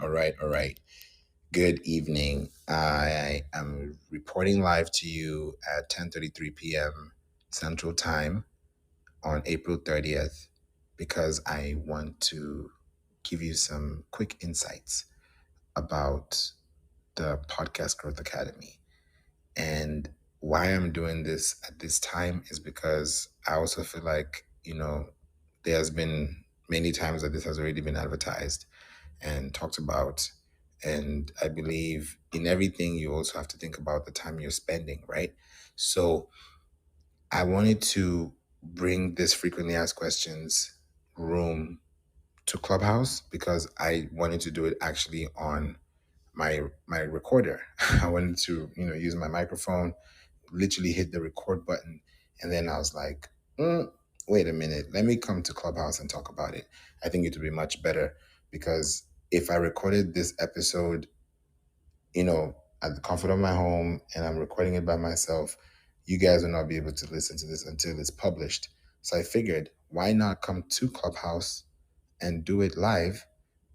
All right, all right. Good evening. I am reporting live to you at 10:33 p.m. Central Time on April 30th because I want to give you some quick insights about the Podcast Growth Academy. And why I'm doing this at this time is because I also feel like, there's been many times that this has already been advertised and talked about. And I believe in everything, you also have to think about the time you're spending, right? So I wanted to bring this frequently asked questions room to Clubhouse because I wanted to do it actually on my recorder. I wanted to, use my microphone, literally hit the record button, and then I was like, wait a minute, let me come to Clubhouse and talk about it. I think it would be much better because if I recorded this episode, at the comfort of my home and I'm recording it by myself, you guys will not be able to listen to this until it's published. So I figured, why not come to Clubhouse and do it live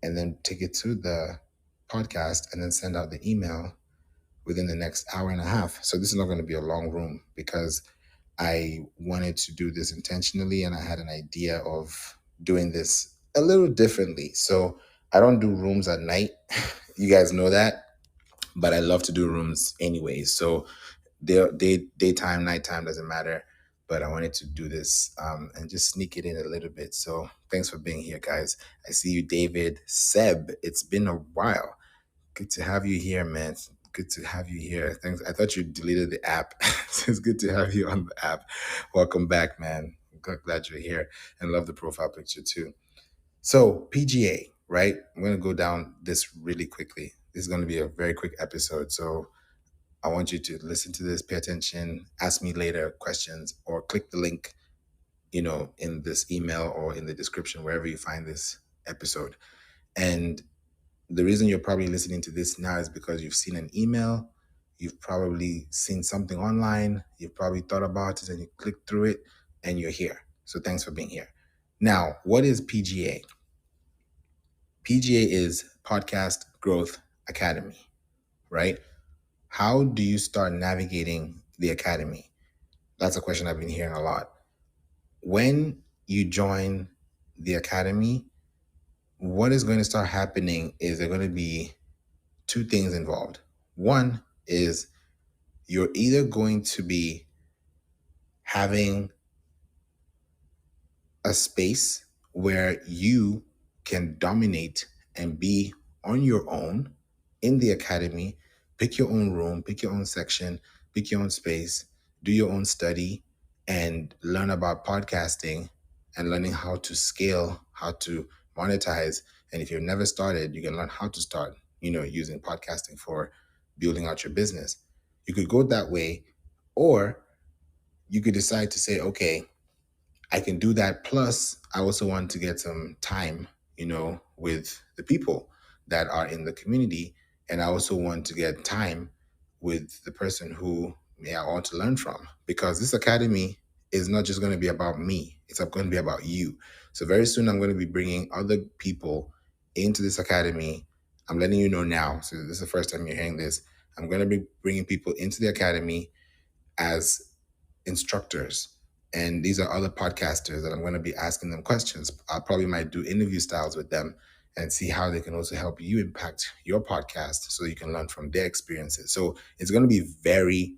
and then take it to the podcast and then send out the email within the next hour and a half. So this is not going to be a long room because I wanted to do this intentionally and I had an idea of doing this a little differently. So I don't do rooms at night. You guys know that, but I love to do rooms anyways. So daytime, nighttime doesn't matter. But I wanted to do this and just sneak it in a little bit. So thanks for being here, guys. I see you, David, Seb. It's been a while. Good to have you here, man. Good to have you here. Thanks. I thought you deleted the app. So it's good to have you on the app. Welcome back, man. Glad you're here and love the profile picture too. So PGA, right? I'm going to go down this really quickly. This is going to be a very quick episode. So I want you to listen to this, pay attention, ask me later questions, or click the link, in this email or in the description, wherever you find this episode. And the reason you're probably listening to this now is because you've seen an email, you've probably seen something online, you've probably thought about it and you clicked through it and you're here. So thanks for being here. Now, what is PGA? PGA is Podcast Growth Academy, right? How do you start navigating the academy? That's a question I've been hearing a lot. When you join the academy, what is going to start happening is there are going to be two things involved. One is you're either going to be having a space where you can dominate and be on your own in the academy, pick your own room, pick your own section, pick your own space, do your own study, and learn about podcasting and learning how to scale, how to monetize. And if you've never started, you can learn how to start, using podcasting for building out your business. You could go that way, or you could decide to say, okay, I can do that. Plus, I also want to get some time, with the people that are in the community. And I also want to get time with the person who I want to learn from. Because this academy is not just going to be about me, it's going to be about you. So very soon, I'm going to be bringing other people into this academy. I'm letting you know now. So this is the first time you're hearing this. I'm going to be bringing people into the academy as instructors. And these are other podcasters that I'm going to be asking them questions. I probably might do interview styles with them and see how they can also help you impact your podcast so you can learn from their experiences. So it's going to be very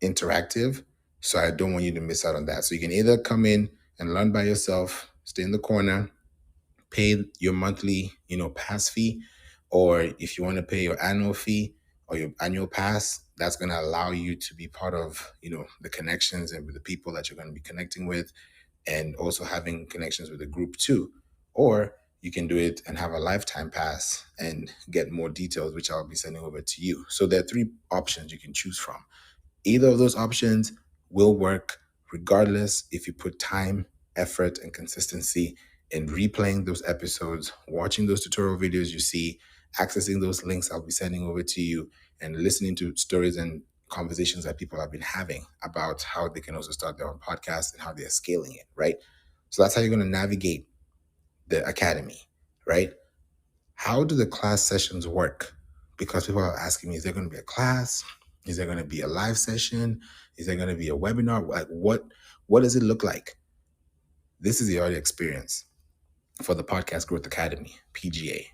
interactive. So I don't want you to miss out on that. So you can either come in and learn by yourself, stay in the corner, pay your monthly, pass fee, or if you want to pay your annual fee or your annual pass, that's going to allow you to be part of, the connections and with the people that you're going to be connecting with, and also having connections with the group too. Or you can do it and have a lifetime pass and get more details, which I'll be sending over to you. So there are three options you can choose from. Either of those options will work regardless if you put time, effort, and consistency in replaying those episodes, watching those tutorial videos you see, accessing those links I'll be sending over to you, and listening to stories and conversations that people have been having about how they can also start their own podcast and how they're scaling it, right? So that's how you're going to navigate the academy, right? how do the class sessions work? Because people are asking me, is there going to be a class? Is there going to be a live session? Is there going to be a webinar? Like what does it look like? This is the audio experience for the Podcast Growth Academy, PGA.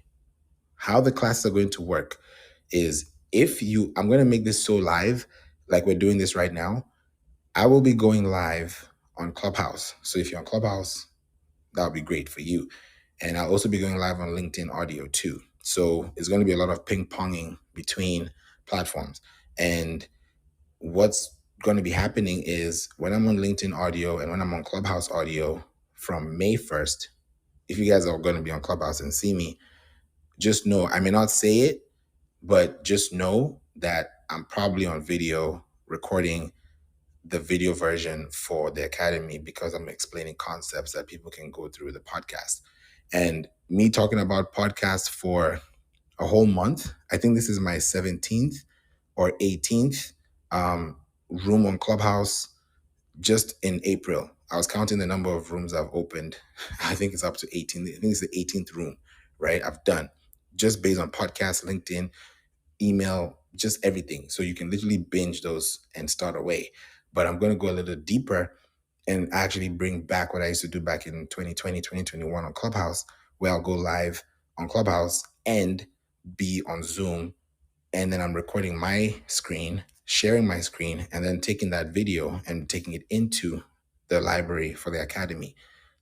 How the classes are going to work is I'm going to make this so live, like we're doing this right now. I will be going live on Clubhouse. So if you're on Clubhouse, that would be great for you. And I'll also be going live on LinkedIn audio too. So it's going to be a lot of ping ponging between platforms. And what's going to be happening is when I'm on LinkedIn audio and when I'm on Clubhouse audio from May 1st, if you guys are going to be on Clubhouse and see me, just know, I may not say it, but just know that I'm probably on video recording the video version for the academy because I'm explaining concepts that people can go through the podcast. And me talking about podcasts for a whole month, I think this is my 17th or 18th room on Clubhouse just in April. I was counting the number of rooms I've opened. I think it's up to 18. I think it's the 18th room, right? I've done just based on podcast, LinkedIn, email, just everything. So you can literally binge those and start away. But I'm going to go a little deeper and actually bring back what I used to do back in 2020, 2021 on Clubhouse, where I'll go live on Clubhouse and be on Zoom. And then I'm recording my screen, sharing my screen, and then taking that video and taking it into the library for the academy.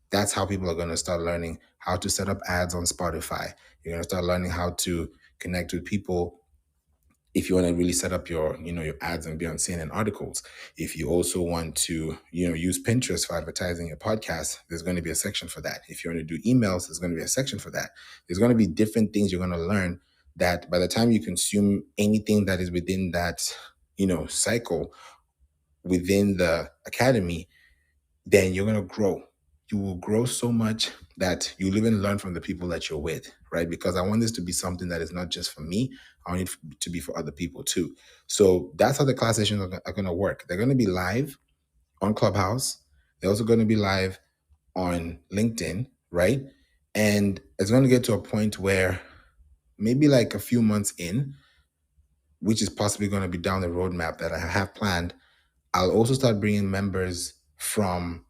That's how people are going to start learning how to set up ads on Spotify. You're going to start learning how to connect with people if you want to really set up your ads and be on CNN articles. If you also want to, use Pinterest for advertising your podcast, there's going to be a section for that. If you want to do emails, there's going to be a section for that. There's going to be different things you're going to learn that by the time you consume anything that is within that, cycle within the academy, then you're going to grow. You will grow so much that you'll even learn from the people that you're with, right? Because I want this to be something that is not just for me. I want it to be for other people too. So that's how the class sessions are going to work. They're going to be live on Clubhouse. They're also going to be live on LinkedIn, right? And it's going to get to a point where maybe like a few months in, which is possibly going to be down the roadmap that I have planned, I'll also start bringing members from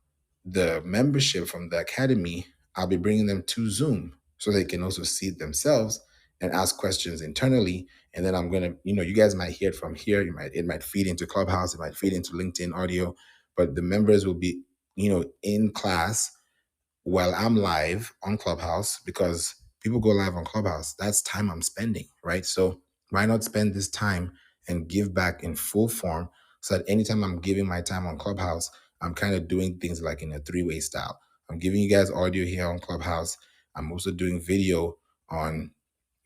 the membership from the academy. I'll be bringing them to Zoom so they can also see it themselves and ask questions internally. And then I'm going to, you guys might hear it from here. It might feed into Clubhouse. It might feed into LinkedIn audio, but the members will be, in class while I'm live on Clubhouse, because people go live on Clubhouse. That's time I'm spending, right? So why not spend this time and give back in full form so that anytime I'm giving my time on Clubhouse, I'm kind of doing things like in a three-way style. I'm giving you guys audio here on Clubhouse. I'm also doing video on,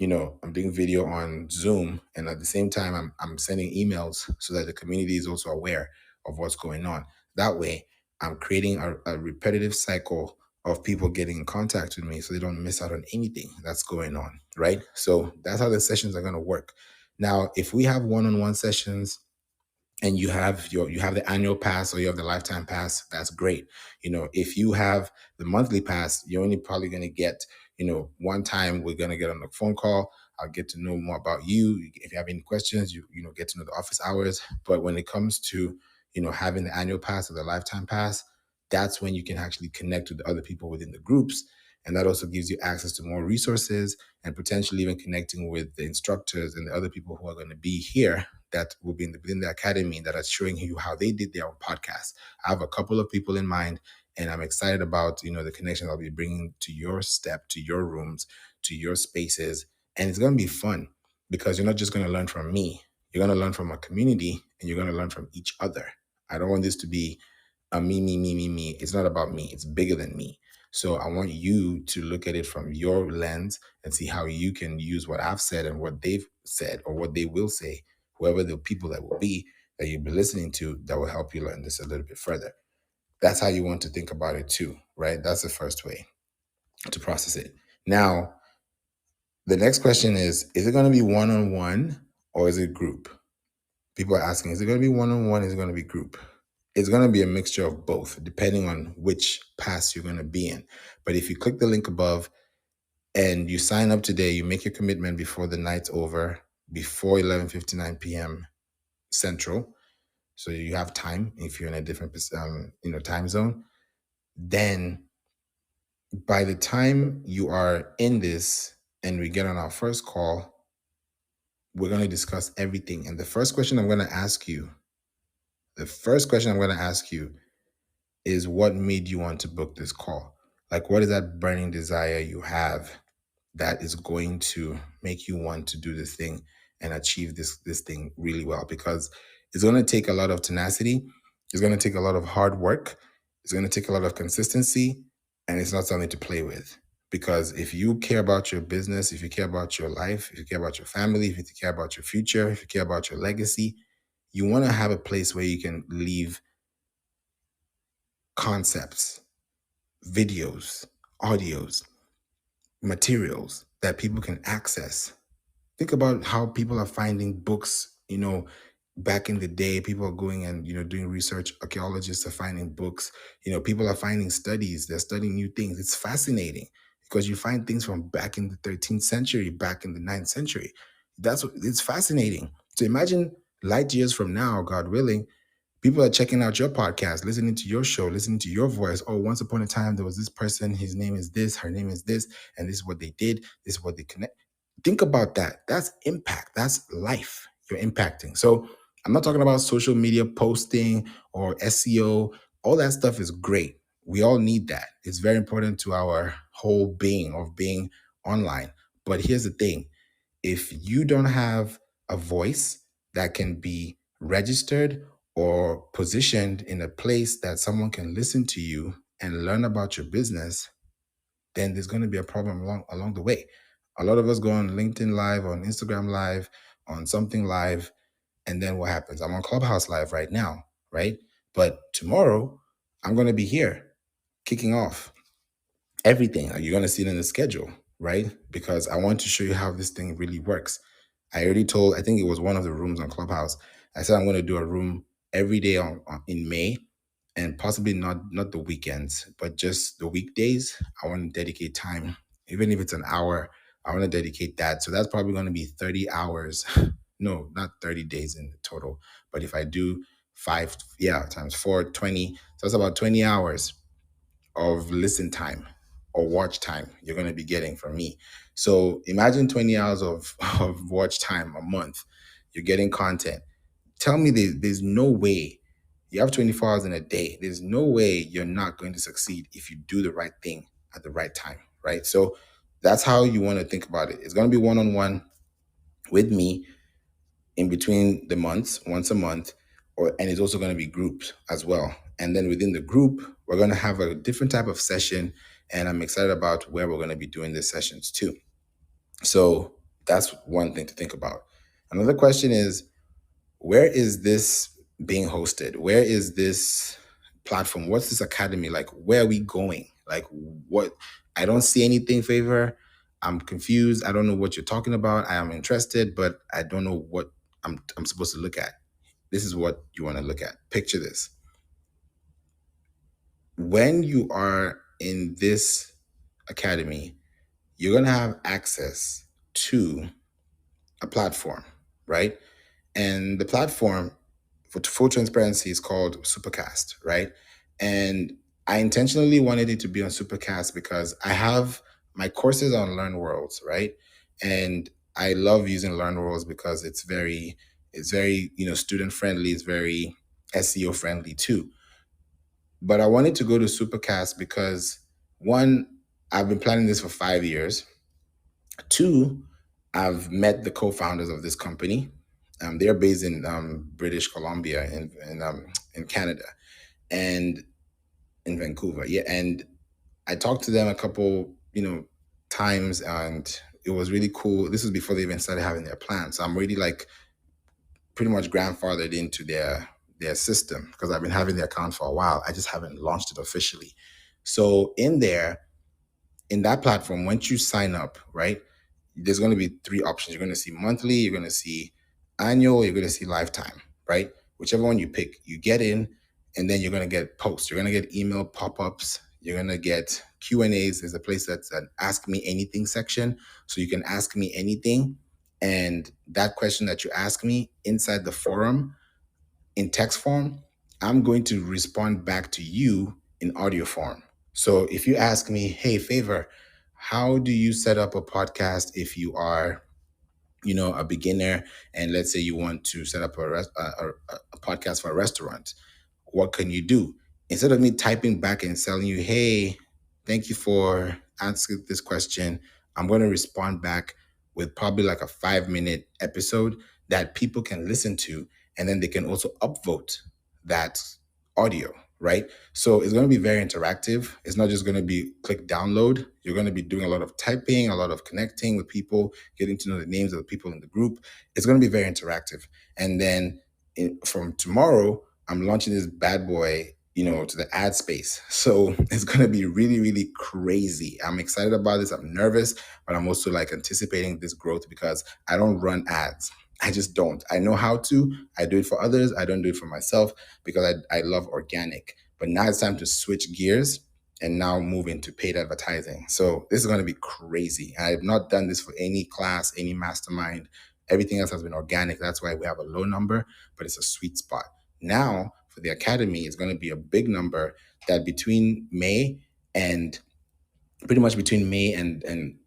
I'm doing video on Zoom. And at the same time, I'm sending emails so that the community is also aware of what's going on. That way, I'm creating a repetitive cycle of people getting in contact with me so they don't miss out on anything that's going on, right? So that's how the sessions are going to work. Now, if we have one-on-one sessions and you have the annual pass or you have the lifetime pass, that's great. If you have the monthly pass, you're only probably going to get, one time we're going to get on a phone call. I'll get to know more about you. If you have any questions, get to know the office hours. But when it comes to, having the annual pass or the lifetime pass, that's when you can actually connect with the other people within the groups. And that also gives you access to more resources and potentially even connecting with the instructors and the other people who are going to be here that will be within the academy that are showing you how they did their own podcast. I have a couple of people in mind, and I'm excited about, the connections I'll be bringing to your step, to your rooms, to your spaces. And it's going to be fun because you're not just going to learn from me. You're going to learn from a community and you're going to learn from each other. I don't want this to be a me, me, me, me, me. It's not about me. It's bigger than me. So I want you to look at it from your lens and see how you can use what I've said and what they've said or what they will say, whoever the people that will be that you'll be listening to, that will help you learn this a little bit further. That's how you want to think about it too, right? That's the first way to process it. Now, the next question is it going to be one-on-one or is it group? People are asking, is it going to be one-on-one? Is it going to be group? It's going to be a mixture of both, depending on which pass you're going to be in. But if you click the link above, and you sign up today, you make your commitment before the night's over, before 11:59 p.m. Central, so you have time if you're in a different time zone. Then by the time you are in this and we get on our first call, we're going to discuss everything. And the first question I'm going to ask you is, what made you want to book this call? Like, what is that burning desire you have that is going to make you want to do this thing and achieve this thing really well? Because it's going to take a lot of tenacity, it's going to take a lot of hard work, it's going to take a lot of consistency, and it's not something to play with. Because if you care about your business, if you care about your life, if you care about your family, if you care about your future, if you care about your legacy, you want to have a place where you can leave concepts, videos, audios, materials that people can access. Think about how people are finding books, back in the day, people are going and, doing research. Archaeologists are finding books, people are finding studies, they're studying new things. It's fascinating because you find things from back in the 13th century, back in the 9th century. It's fascinating. So imagine light years from now, God willing, people are checking out your podcast, listening to your show, listening to your voice. Oh, once upon a time, there was this person, his name is this, her name is this, and this is what they did, this is what they connect. Think about that. That's impact. That's life you're impacting. So I'm not talking about social media posting or SEO. All that stuff is great. We all need that. It's very important to our whole being of being online. But here's the thing. If you don't have a voice that can be registered or positioned in a place that someone can listen to you and learn about your business, then there's going to be a problem along the way. A lot of us go on LinkedIn Live, on Instagram Live, on something live, and then what happens? I'm on Clubhouse Live right now, right? But tomorrow, I'm going to be here kicking off everything. Like, you're going to see it in the schedule, right? Because I want to show you how this thing really works. I already told, I think it was one of the rooms on Clubhouse, I said I'm going to do a room every day in May, and possibly not the weekends, but just the weekdays. I want to dedicate time, even if it's an hour. I want to dedicate that. So that's probably going to be 30 hours. No, not 30 days in total. But if I do five, yeah, times four, 20. So that's about 20 hours of listen time or watch time you're going to be getting from me. So imagine 20 hours of watch time a month. You're getting content. Tell me there's no way you have 24 hours in a day. There's no way you're not going to succeed if you do the right thing at the right time, right? So that's how you want to think about it. It's going to be one-on-one with me in between the months, once a month, and it's also going to be grouped as well. And then within the group, we're going to have a different type of session, and I'm excited about where we're going to be doing the sessions too. So that's one thing to think about. Another question is, where is this being hosted? Where is this platform? What's this academy? Like, where are we going? Like, what? I don't see anything, Favor. I'm confused. I don't know what you're talking about. I am interested, but I don't know what I'm supposed to look at. This is what you want to look at. Picture this. When you are in this academy, you're going to have access to a platform, right? And the platform, for full transparency, is called Supercast, right? And I intentionally wanted it to be on Supercast because I have my courses on Learn Worlds, right? And I love using Learn Worlds because it's very, student friendly. It's very SEO friendly too. But I wanted to go to Supercast because, one, I've been planning this for 5 years. Two, I've met the co-founders of this company. They're based in British Columbia in Canada and in Vancouver. Yeah, and I talked to them a couple, times, and it was really cool. This was before they even started having their plan. So I'm really like pretty much grandfathered into their system because I've been having the account for a while. I just haven't launched it officially. So in that platform, once you sign up, right, there's going to be three options. You're going to see monthly, you're going to see annual, you're going to see lifetime, right? Whichever one you pick, you get in, and then you're going to get posts. You're going to get email pop-ups. You're going to get Q&As is a place that's an ask me anything section. So you can ask me anything. And that question that you ask me inside the forum in text form, I'm going to respond back to you in audio form. So if you ask me, hey, Favor, how do you set up a podcast if you are, a beginner, and let's say you want to set up a podcast for a restaurant? What can you do? Instead of me typing back and telling you, hey, thank you for asking this question, I'm going to respond back with probably like a 5-minute episode that people can listen to, and then they can also upvote that audio, right? So it's going to be very interactive. It's not just going to be click download. You're going to be doing a lot of typing, a lot of connecting with people, getting to know the names of the people in the group. It's going to be very interactive. And then from tomorrow, I'm launching this bad boy, to the ad space. So it's going to be really, really crazy. I'm excited about this. I'm nervous, but I'm also like anticipating this growth because I don't run ads. I just don't. I know how to. I do it for others. I don't do it for myself because I love organic. But now it's time to switch gears and now move into paid advertising. So this is going to be crazy. I have not done this for any class, any mastermind. Everything else has been organic. That's why we have a low number, but it's a sweet spot. Now for the academy, it's going to be a big number that between May and pretty much between May and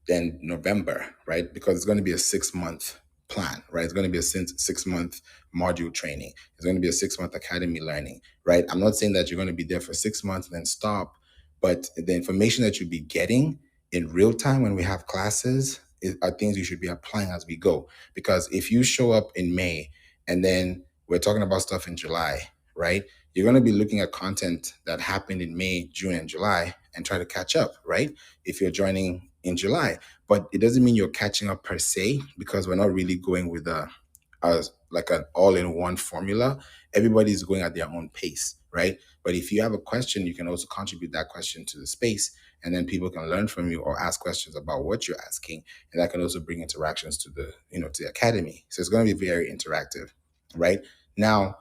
November, right? Because it's going to be a 6-month plan, right? It's going to be a 6-month module training. It's going to be a 6-month academy learning, right? I'm not saying that you're going to be there for 6 months and then stop, but the information that you'll be getting in real time when we have classes are things you should be applying as we go. Because if you show up in May and then we're talking about stuff in July, right? You're going to be looking at content that happened in May, June, and July and try to catch up, right? If you're joining in July. But it doesn't mean you're catching up per se, because we're not really going with like an all-in-one formula. Everybody's going at their own pace, right? But if you have a question, you can also contribute that question to the space, and then people can learn from you or ask questions about what you're asking, and that can also bring interactions to the academy. So it's going to be very interactive, right? Now,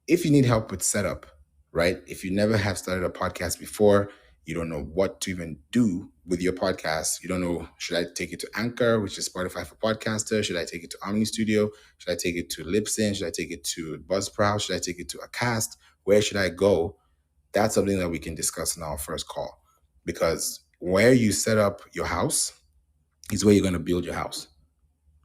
if you need help with setup, right? If you never have started a podcast before, you don't know what to even do with your podcast. You don't know, should I take it to Anchor, which is Spotify for podcasters? Should I take it to Omni Studio? Should I take it to Libsyn? Should I take it to Buzzsprout? Should I take it to Acast? Where should I go? That's something that we can discuss in our first call, because where you set up your house is where you're going to build your house.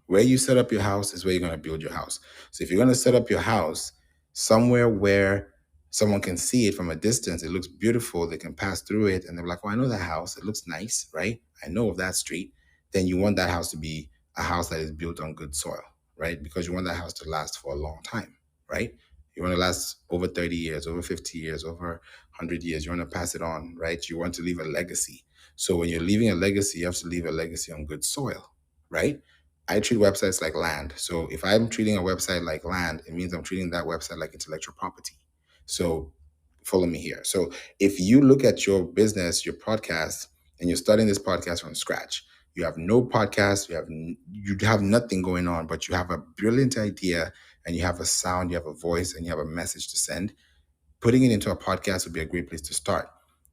Where you set up your house is where you're going to build your house. So if you're going to set up your house somewhere where someone can see it from a distance, it looks beautiful, they can pass through it, and they're like, oh, I know that house. It looks nice, right? I know of that street. Then you want that house to be a house that is built on good soil, right? Because you want that house to last for a long time, right? You want to last over 30 years, over 50 years, over 100 years. You want to pass it on, right? You want to leave a legacy. So when you're leaving a legacy, you have to leave a legacy on good soil, right? I treat websites like land. So if I'm treating a website like land, it means I'm treating that website like intellectual property. So follow me here. So if you look at your business, your podcast, and you're starting this podcast from scratch, you have no podcast, you have nothing going on, but you have a brilliant idea, and you have a sound, you have a voice, and you have a message to send. Putting it into a podcast would be a great place to start.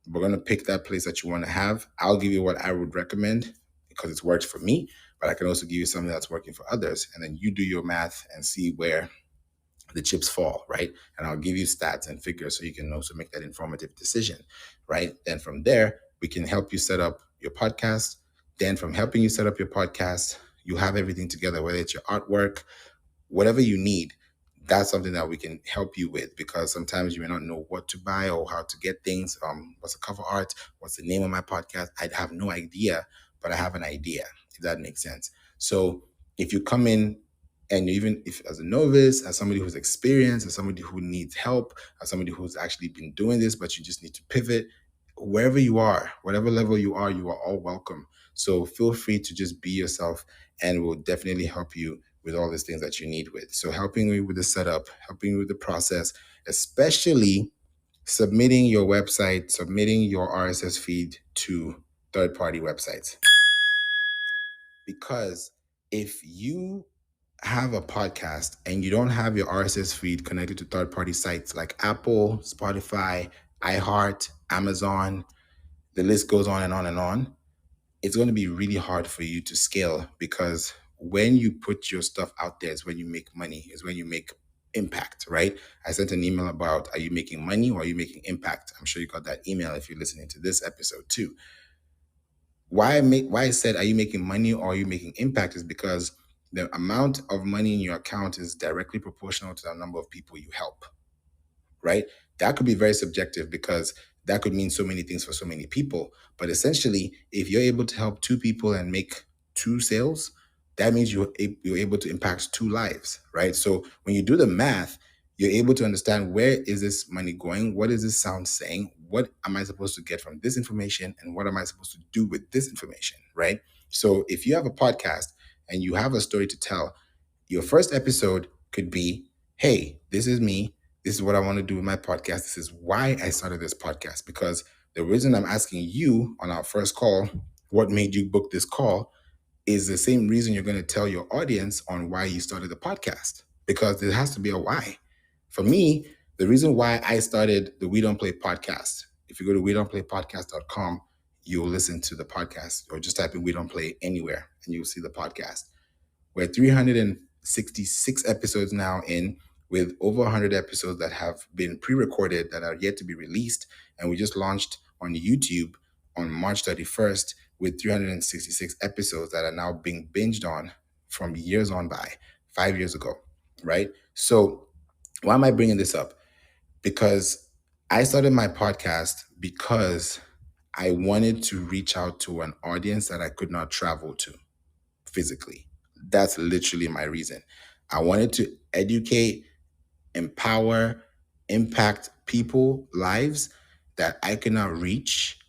We're going to pick that place that you want to have. I'll give you what I would recommend because it's worked for me, but I can also give you something that's working for others. And then you do your math and see where the chips fall, right? And I'll give you stats and figures so you can also make that informative decision, right? Then from there, we can help you set up your podcast. Then from helping you set up your podcast, you have everything together, whether it's your artwork, whatever you need. That's something that we can help you with, because sometimes you may not know what to buy or how to get things. What's the cover art? What's the name of my podcast? I have no idea, but I have an idea, if that makes sense. So if you come in and even if as a novice, as somebody who's experienced, as somebody who needs help, as somebody who's actually been doing this, but you just need to pivot, wherever you are, whatever level you are all welcome. So feel free to just be yourself, and we'll definitely help you with all these things that you need with. So helping you with the setup, helping you with the process, especially submitting your website, submitting your RSS feed to third-party websites. Because if you have a podcast and you don't have your RSS feed connected to third-party sites like Apple, Spotify, iHeart, Amazon, the list goes on and on and on. It's going to be really hard for you to scale, because when you put your stuff out there is when you make money, is when you make impact, right? I sent an email about, are you making money or are you making impact? I'm sure you got that email if you're listening to this episode too. Why I said, are you making money or are you making impact, is because the amount of money in your account is directly proportional to the number of people you help, right? That could be very subjective, because that could mean so many things for so many people. But essentially, if you're able to help two people and make two sales, that means you're able to impact two lives, right? So when you do the math, you're able to understand, where is this money going? What is this sound saying? What am I supposed to get from this information? And what am I supposed to do with this information, right? So if you have a podcast and you have a story to tell, your first episode could be, hey, this is me. This is what I want to do with my podcast. This is why I started this podcast. Because the reason I'm asking you on our first call, what made you book this call, is the same reason you're going to tell your audience on why you started the podcast. Because there has to be a why. For me, the reason why I started the We Don't Play podcast, if you go to wedon'tplaypodcast.com, you'll listen to the podcast, or just type in We Don't Play anywhere and you'll see the podcast. We're 366 episodes now in, with over 100 episodes that have been pre-recorded that are yet to be released. And we just launched on YouTube on March 31st with 366 episodes that are now being binged on from years on by, 5 years ago, right? So why am I bringing this up? Because I started my podcast because I wanted to reach out to an audience that I could not travel to physically. That's literally my reason. I wanted to educate, empower, impact people, lives that I could not reach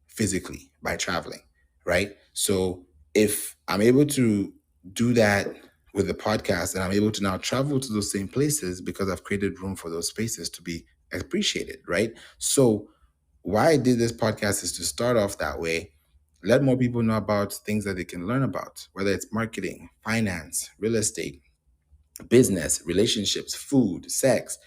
physically by traveling, right? So if I'm able to do that with the podcast, and I'm able to now travel to those same places, because I've created room for those spaces to be appreciated, right? So why I did this podcast is to start off that way, let more people know about things that they can learn about, whether it's marketing, finance, real estate, business, relationships, food, sex,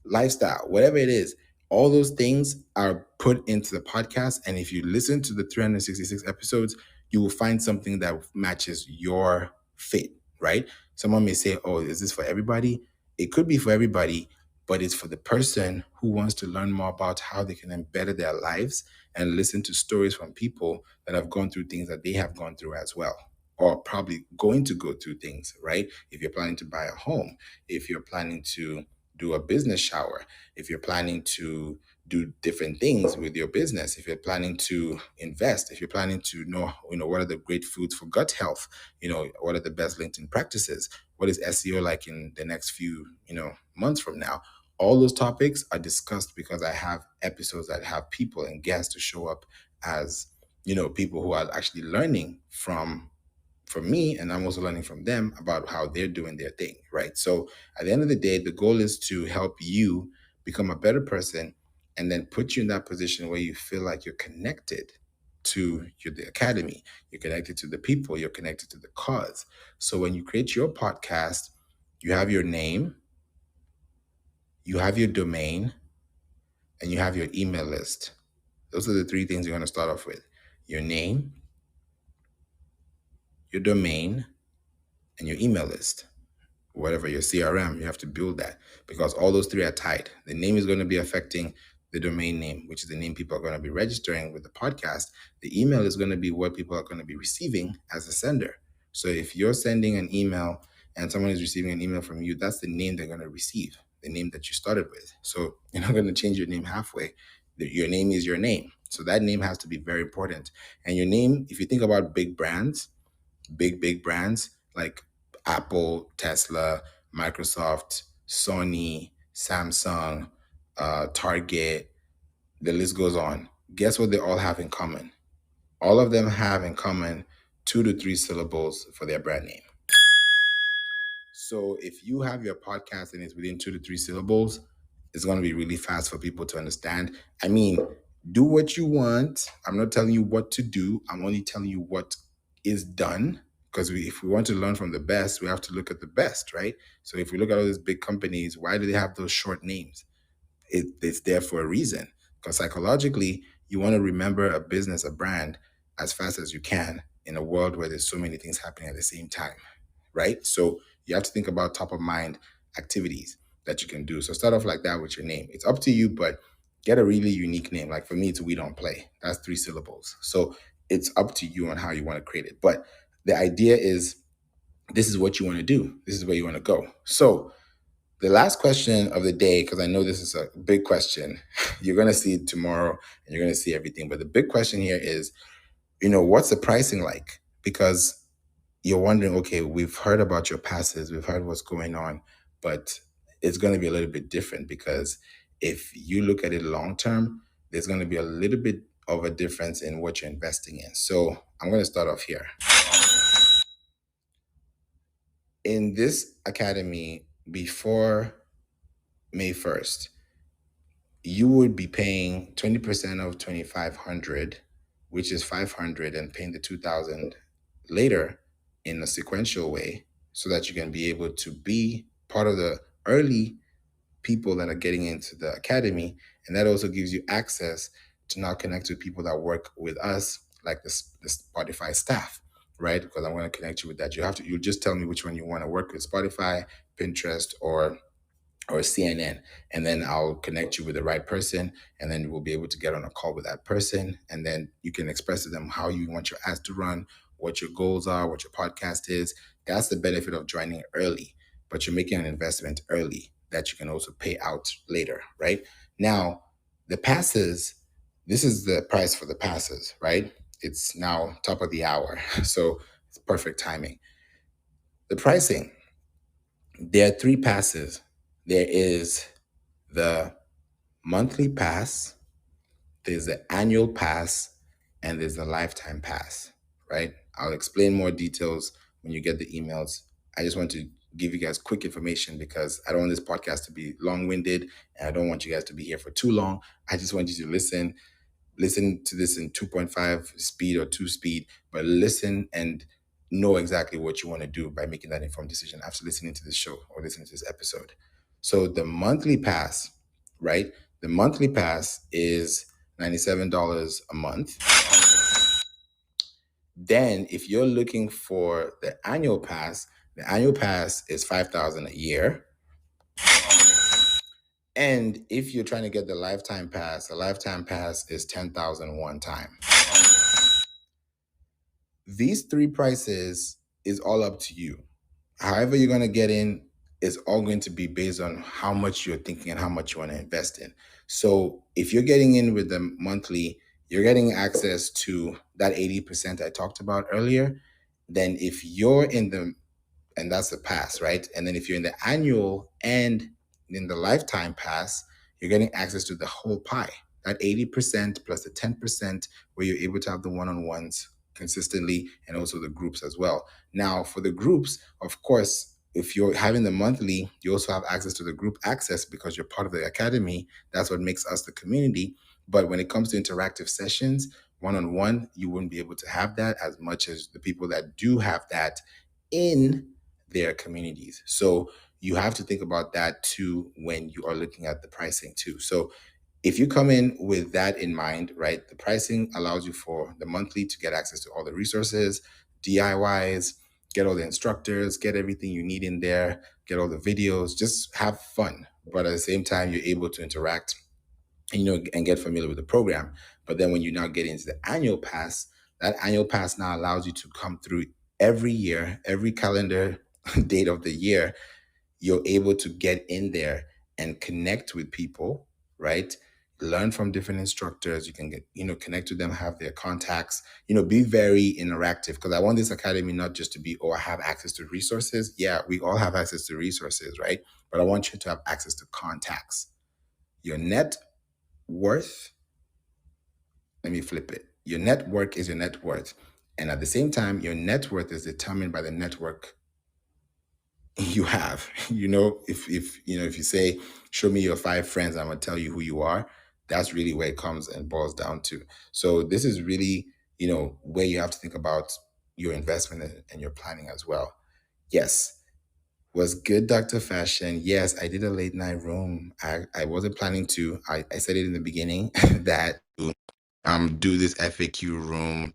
lifestyle, whatever it is. All those things are put into the podcast. And if you listen to the 366 episodes, you will find something that matches your fit, right? Someone may say, oh, is this for everybody? It could be for everybody, but it's for the person who wants to learn more about how they can better their lives and listen to stories from people that have gone through things that they have gone through as well, or probably going to go through things, right? If you're planning to buy a home, if you're planning to do a business shower, if you're planning to do different things with your business, if you're planning to invest, if you're planning to know, what are the great foods for gut health, what are the best LinkedIn practices, what is SEO like in the next few, months from now. All those topics are discussed because I have episodes that have people and guests to show up as, people who are actually learning from me, and I'm also learning from them about how they're doing their thing, right? So at the end of the day, the goal is to help you become a better person, and then put you in that position where you feel like you're connected to the academy, you're connected to the people, you're connected to the cause. So when you create your podcast, you have your name, you have your domain, and you have your email list. Those are the three things you're going to start off with: your name, your domain, and your email list. Whatever your CRM, you have to build that, because all those three are tied. The name is going to be affecting the domain name, which is the name people are going to be registering with the podcast. The email is going to be what people are going to be receiving as a sender. So if you're sending an email and someone is receiving an email from you, that's the name they're going to receive, the name that you started with. So you're not going to change your name halfway. Your name is your name. So that name has to be very important. And your name, if you think about big brands, big brands like Apple, Tesla, Microsoft, Sony, Samsung, Target, the list goes on. Guess what they all have in common? All of them have in common 2 to 3 syllables for their brand name. So if you have your podcast and it's within 2 to 3 syllables, it's going to be really fast for people to understand. I mean, do what you want. I'm not telling you what to do. I'm only telling you what is done. Because if we want to learn from the best, we have to look at the best, right? So if we look at all these big companies, why do they have those short names? It's there for a reason. Because psychologically, You want to remember a business, a brand, as fast as you can in a world where there's so many things happening at the same time, right? So you have to think about top of mind activities that you can do. So start off like that with your name. It's up to you, but get a really unique name. Like for me, it's We Don't Play. That's 3 syllables. So it's up to you on how you want to create it. But the idea is this is what you want to do. This is where you want to go. So the last question of the day, because I know this is a big question, you're going to see it tomorrow and you're going to see everything. But the big question here is, what's the pricing like? Because you're wondering, okay, we've heard about your passes, we've heard what's going on, but it's going to be a little bit different because if you look at it long term, there's going to be a little bit of a difference in what you're investing in. So I'm going to start off here. In this academy, before May 1st, you would be paying 20% of 2,500, which is 500, and paying the 2,000 later in a sequential way so that you can be able to be part of the early people that are getting into the academy. And that also gives you access to now connect with people that work with us, like the Spotify staff, right? Because I'm going to connect you with that. You just tell me which one you want to work with, Spotify, Pinterest, or CNN, and then I'll connect you with the right person, and then we'll be able to get on a call with that person, and then you can express to them how you want your ads to run, what your goals are, what your podcast is. That's the benefit of joining early, but you're making an investment early that you can also pay out later, right? Now, the passes, this is the price for the passes, right? It's now top of the hour, so it's perfect timing. The pricing, there are 3 passes. There is the monthly pass, there's the annual pass, and there's the lifetime pass, right? I'll explain more details when you get the emails. I just want to give you guys quick information because I don't want this podcast to be long-winded and I don't want you guys to be here for too long. I just want you to listen to this in 2.5 speed or 2 speed, but listen and know exactly what you want to do by making that informed decision after listening to this show or listening to this episode. So the monthly pass, right? The monthly pass is $97 a month. Then if you're looking for the annual pass is $5,000 a year. And if you're trying to get the lifetime pass, the lifetime pass is $10,000 one time. These 3 prices is all up to you. However you're going to get in is all going to be based on how much you're thinking and how much you want to invest in. So if you're getting in with the monthly, you're getting access to that 80% I talked about earlier. Then if you're in the, and that's the pass, right? And then if you're in the annual and in the lifetime pass, you're getting access to the whole pie, that 80% plus the 10% where you're able to have the one-on-ones consistently and also the groups as well. Now, for the groups, of course, if you're having the monthly, you also have access to the group access because you're part of the academy. That's what makes us the community. But when it comes to interactive sessions, one-on-one, you wouldn't be able to have that as much as the people that do have that in their communities. So you have to think about that too when you are looking at the pricing too. So if you come in with that in mind, right, the pricing allows you for the monthly to get access to all the resources, DIYs, get all the instructors, get everything you need in there, get all the videos, just have fun. But at the same time, you're able to interact and get familiar with the program. But then when you now get into the annual pass, that annual pass now allows you to come through every year, every calendar date of the year. You're able to get in there and connect with people, right? Learn from different instructors. You can get, connect with them, have their contacts, be very interactive. Because I want this academy not just to be, oh, I have access to resources. Yeah, we all have access to resources, right? But I want you to have access to contacts. Your net worth, let me flip it. Your network is your net worth. And at the same time, your net worth is determined by the network you have. If you say, show me your 5 friends, I'm gonna tell you who you are. That's really where it comes and boils down to. So this is really, where you have to think about your investment and your planning as well. Yes. Was good, Dr. Fashion. Yes, I did a late night room. I wasn't planning to. I said it in the beginning that do this FAQ room.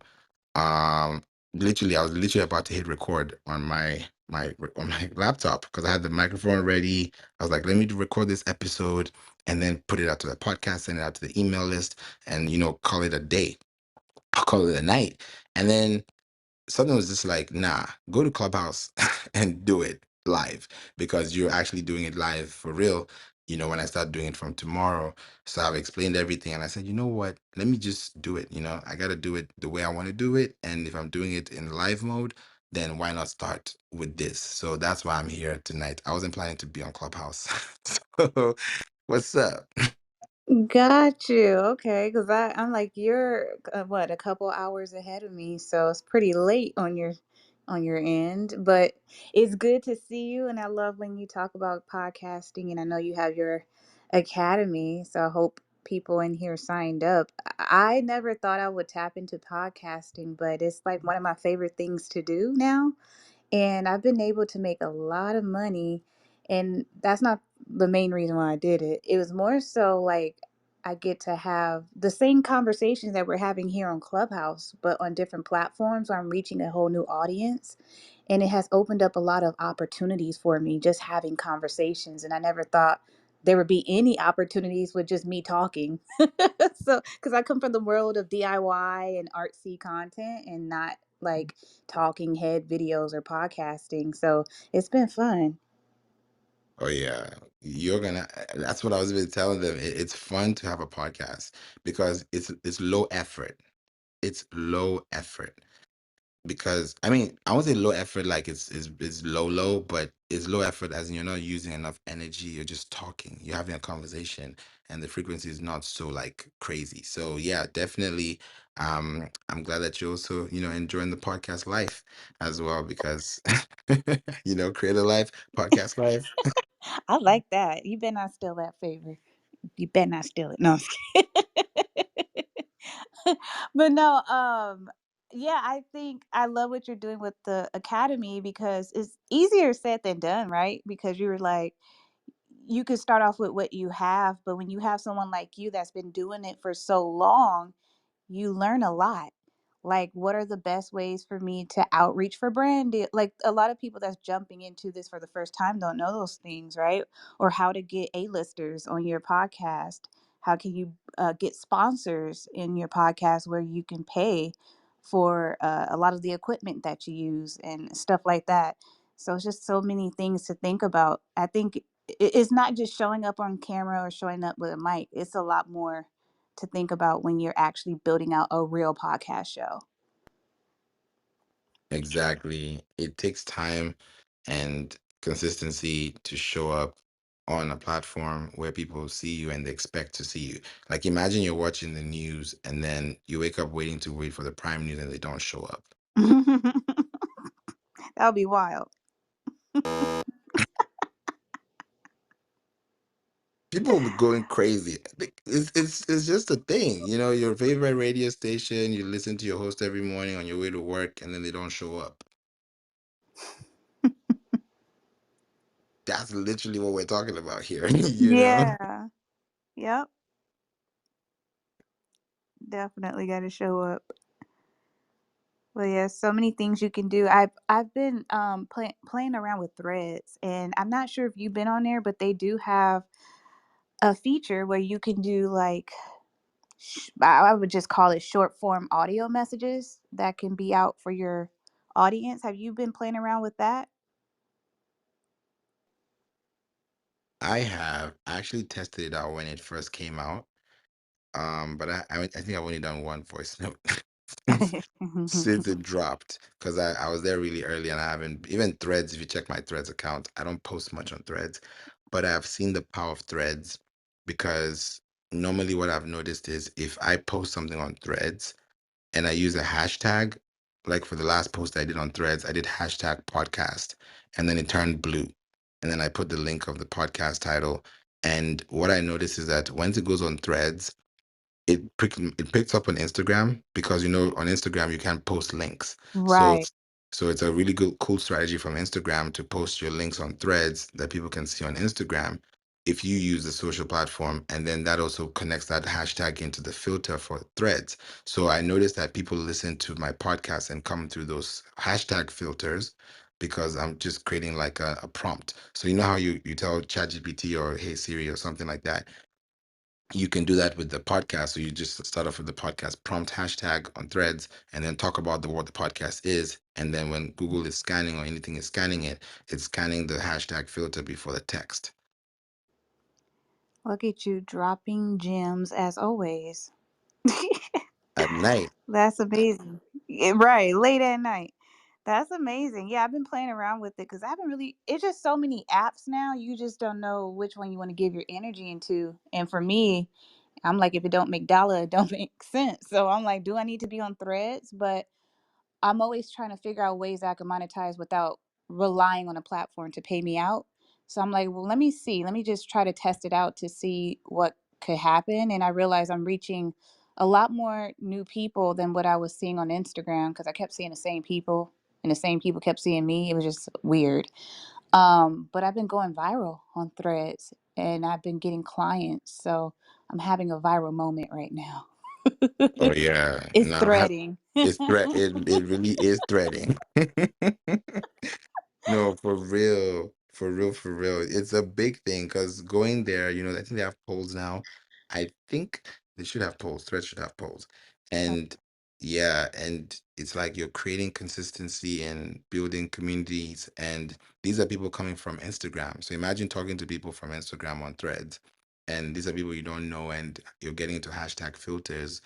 Um, Literally, I was literally about to hit record on my laptop because I had the microphone ready. I was like, let me record this episode and then put it out to the podcast, send it out to the email list, and call it a day. I'll call it a night. And then something was just like, nah, go to Clubhouse and do it live because you're actually doing it live for real. When I start doing it from tomorrow. So I've explained everything and I said, you know what? Let me just do it. I got to do it the way I want to do it. And if I'm doing it in live mode, then why not start with this? So that's why I'm here tonight. I wasn't planning to be on Clubhouse. So what's up? Got you. Okay, because I'm like you're what, a couple hours ahead of me, so it's pretty late on your end. But it's good to see you, and I love when you talk about podcasting. And I know you have your academy, so I hope people in here signed up. I never thought I would tap into podcasting, but it's like one of my favorite things to do now, and I've been able to make a lot of money. And that's not the main reason why I did it. It was more so like I get to have the same conversations that we're having here on Clubhouse, but on different platforms where I'm reaching a whole new audience. And it has opened up a lot of opportunities for me just having conversations. And I never thought there would be any opportunities with just me talking. So, because I come from the world of DIY and artsy content and not like talking head videos or podcasting. So it's been fun. Oh yeah, that's what I was even telling them. It's fun to have a podcast because it's low effort. It's low effort because I mean I won't say low effort like it's low, but it's low effort as in you're not using enough energy. You're just talking. You're having a conversation, and the frequency is not so like crazy. So yeah, definitely. I'm glad that you're also enjoying the podcast life as well because creator life, podcast life. I like that. You better not steal that favor. You better not steal it. No, I'm just kidding. But no, yeah, I think I love what you're doing with the academy because it's easier said than done, right? Because you were like, you could start off with what you have, but when you have someone like you that's been doing it for so long, you learn a lot. Like, what are the best ways for me to outreach for brand like a lot of people that's jumping into this for the first time don't know those things, right? Or how to get A-listers on your podcast. How can you get sponsors in your podcast where you can pay for a lot of the equipment that you use and stuff like that. So it's just so many things to think about. I think it's not just showing up on camera or showing up with a mic. It's a lot more to think about when you're actually building out a real podcast show. Exactly. It takes time and consistency to show up on a platform where people see you and they expect to see you. Like imagine you're watching the news and then you wake up to wait for the prime news and they don't show up. That would be wild. People will be going crazy. It's just a thing. Your favorite radio station, you listen to your host every morning on your way to work and then they don't show up. That's literally what we're talking about here, you know? Yeah. Yep. Definitely got to show up. Well, yeah, so many things you can do. I've been playing around with Threads, and I'm not sure if you've been on there, but they do have a feature where you can do like I would just call it short form audio messages that can be out for your audience. Have you been playing around with that? I have actually tested it out when it first came out. But I think I've only done one voice note since it dropped because I was there really early and I haven't even Threads. If you check my Threads account, I don't post much on Threads, but I've seen the power of Threads because normally what I've noticed is if I post something on Threads and I use a hashtag, like for the last post I did on Threads, I did hashtag podcast and then it turned blue. And then I put the link of the podcast title. And what I noticed is that once it goes on Threads, it picks up on Instagram because on Instagram you can post links. So Right. it's a really good cool strategy from Instagram to post your links on Threads that people can see on Instagram. if you use the social platform, and then that also connects that hashtag into the filter for threads. So I noticed that people listen to my podcast and come through those hashtag filters because I'm just creating like a prompt. So you know how you tell ChatGPT or Hey Siri or something like that, you can do that with the podcast. So you just start off with the podcast prompt hashtag on threads and then talk about what the podcast is. And then when Google is scanning or anything is scanning it, it's scanning the hashtag filter before the text Look at you dropping gems as always. at night. That's amazing. Yeah, right, late at night. That's amazing. Yeah, I've been playing around with it because I haven't really. It's just so many apps now. You just don't know which one you want to give your energy into. And for me, I'm like, if it don't make dollar, it don't make sense. So I'm like, do I need to be on Threads? But I'm always trying to figure out ways I can monetize without relying on a platform to pay me out. So I'm like, well, let me see. Let me just try to test it out to see what could happen. And I realized I'm reaching a lot more new people than what I was seeing on Instagram because I kept seeing the same people and the same people kept seeing me. It was just weird. But I've been going viral on Threads and I've been getting clients. So I'm having a viral moment right now. Oh yeah. It's Now threading. it really is threading. No, for real, for real, for real. It's a big thing because going there, I think they have polls now. I think they should have polls. Threads should have polls. And yeah, and it's like you're creating consistency and building communities. And these are people coming from Instagram. So imagine talking to people from Instagram on Threads. And these are people you don't know, and you're getting into hashtag filters.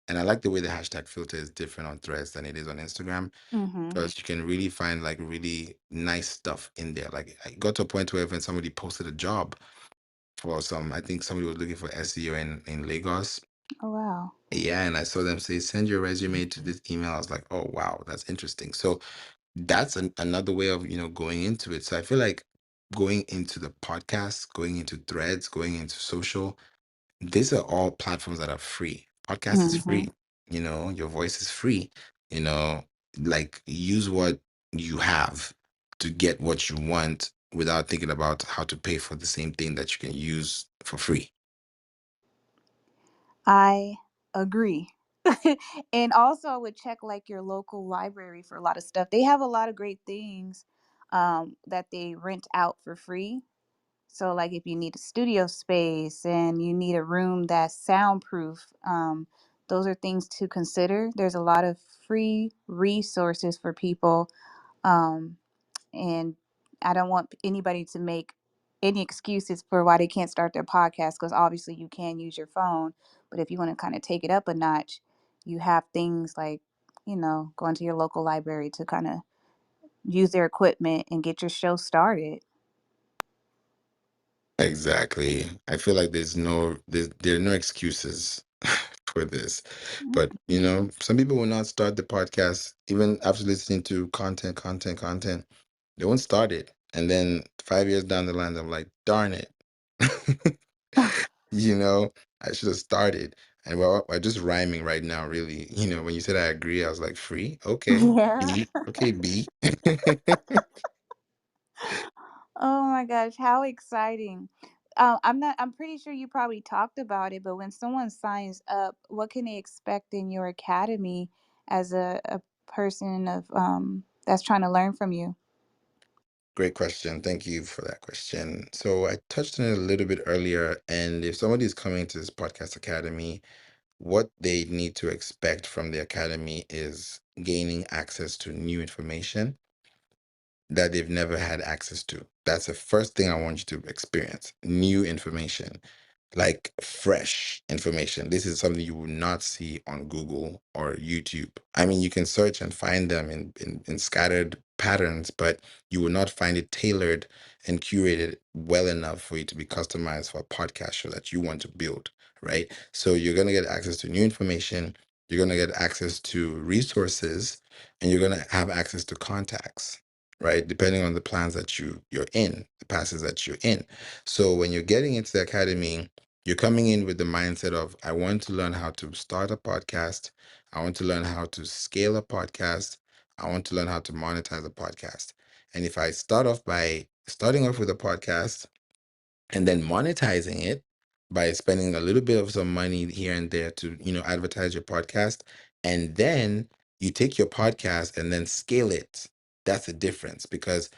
And I like the way the hashtag filter is different on Threads than it is on Instagram Hmm. because you can really find like really nice stuff in there. Like I got to a point where when somebody posted a job for I think somebody was looking for SEO in Lagos. Oh, wow. Yeah, and I saw them say, send your resume to this email. I was like, oh wow, that's interesting. So that's another way of, going into it. So I feel like going into the podcast, going into threads, going into social, these are all platforms that are free. Podcast is Mhm. free. Your voice is free. You know, like use what you have to get what you want without thinking about how to pay for the same thing that you can use for free. I agree. And also, I would check like your local library for a lot of stuff. They have a lot of great things that they rent out for free. So, like if you need a studio space and you need a room that's soundproof, those are things to consider. There's a lot of free resources for people. Um, and I don't want anybody to make any excuses for why they can't start their podcast because obviously you can use your phone, but if you want to kind of take it up a notch, you have things like going to your local library to kind of use their equipment and get your show started. Exactly. I feel like there are no excuses for this. But some people will not start the podcast even after listening to content. They won't start it. And then 5 years down the line, I'm like, darn it. you know, I should have started. And we're just rhyming right now, really. When you said I agree, I was like, free? Okay. Yeah. B. Okay, B. Oh my gosh, how exciting. I'm pretty sure you probably talked about it, but when someone signs up, what can they expect in your academy as a person of that's trying to learn from you? Great question. Thank you for that question. So I touched on it a little bit earlier, and if somebody is coming to this podcast academy, what they need to expect from the academy is gaining access to new information that they've never had access to. That's the first thing I want you to experience, new information, like fresh information. This is something you will not see on Google or YouTube. I mean, you can search and find them in scattered patterns, but you will not find it tailored and curated well enough for you to be customized for a podcast show that you want to build, right? So you're going to get access to new information, you're going to get access to resources, and you're going to have access to contacts, right? Depending on the plans that you're in, the passes that you're in. So when you're getting into the academy, you're coming in with the mindset of, I want to learn how to start a podcast. I want to learn how to scale a podcast. I want to learn how to monetize a podcast. And if I starting off with a podcast, and then monetizing it by spending a little bit of some money here and there to, advertise your podcast. And then you take your podcast and then scale it. That's the difference, because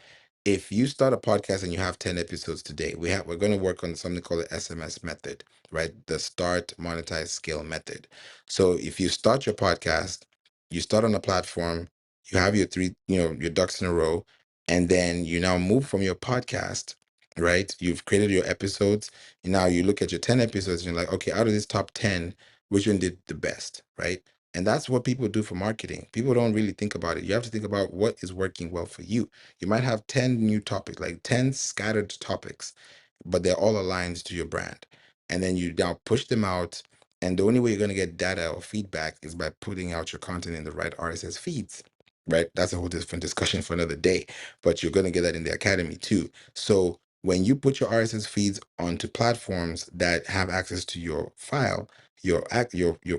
if you start a podcast and you have 10 episodes today, we're going to work on something called the SMS method, right? The start, monetize, scale method. So if you start your podcast, you start on a platform, you have your three, your ducks in a row, and then you now move from your podcast, right? You've created your episodes. Now you look at your 10 episodes and you're like, okay, out of this top 10, which one did the best, right? And that's what people do for marketing. People don't really think about it. You have to think about what is working well for you. You might have 10 new topics, like 10 scattered topics, but they're all aligned to your brand. And then you now push them out. And the only way you're going to get data or feedback is by putting out your content in the right RSS feeds, right? That's a whole different discussion for another day, but you're going to get that in the academy too. So when you put your RSS feeds onto platforms that have access to your file, your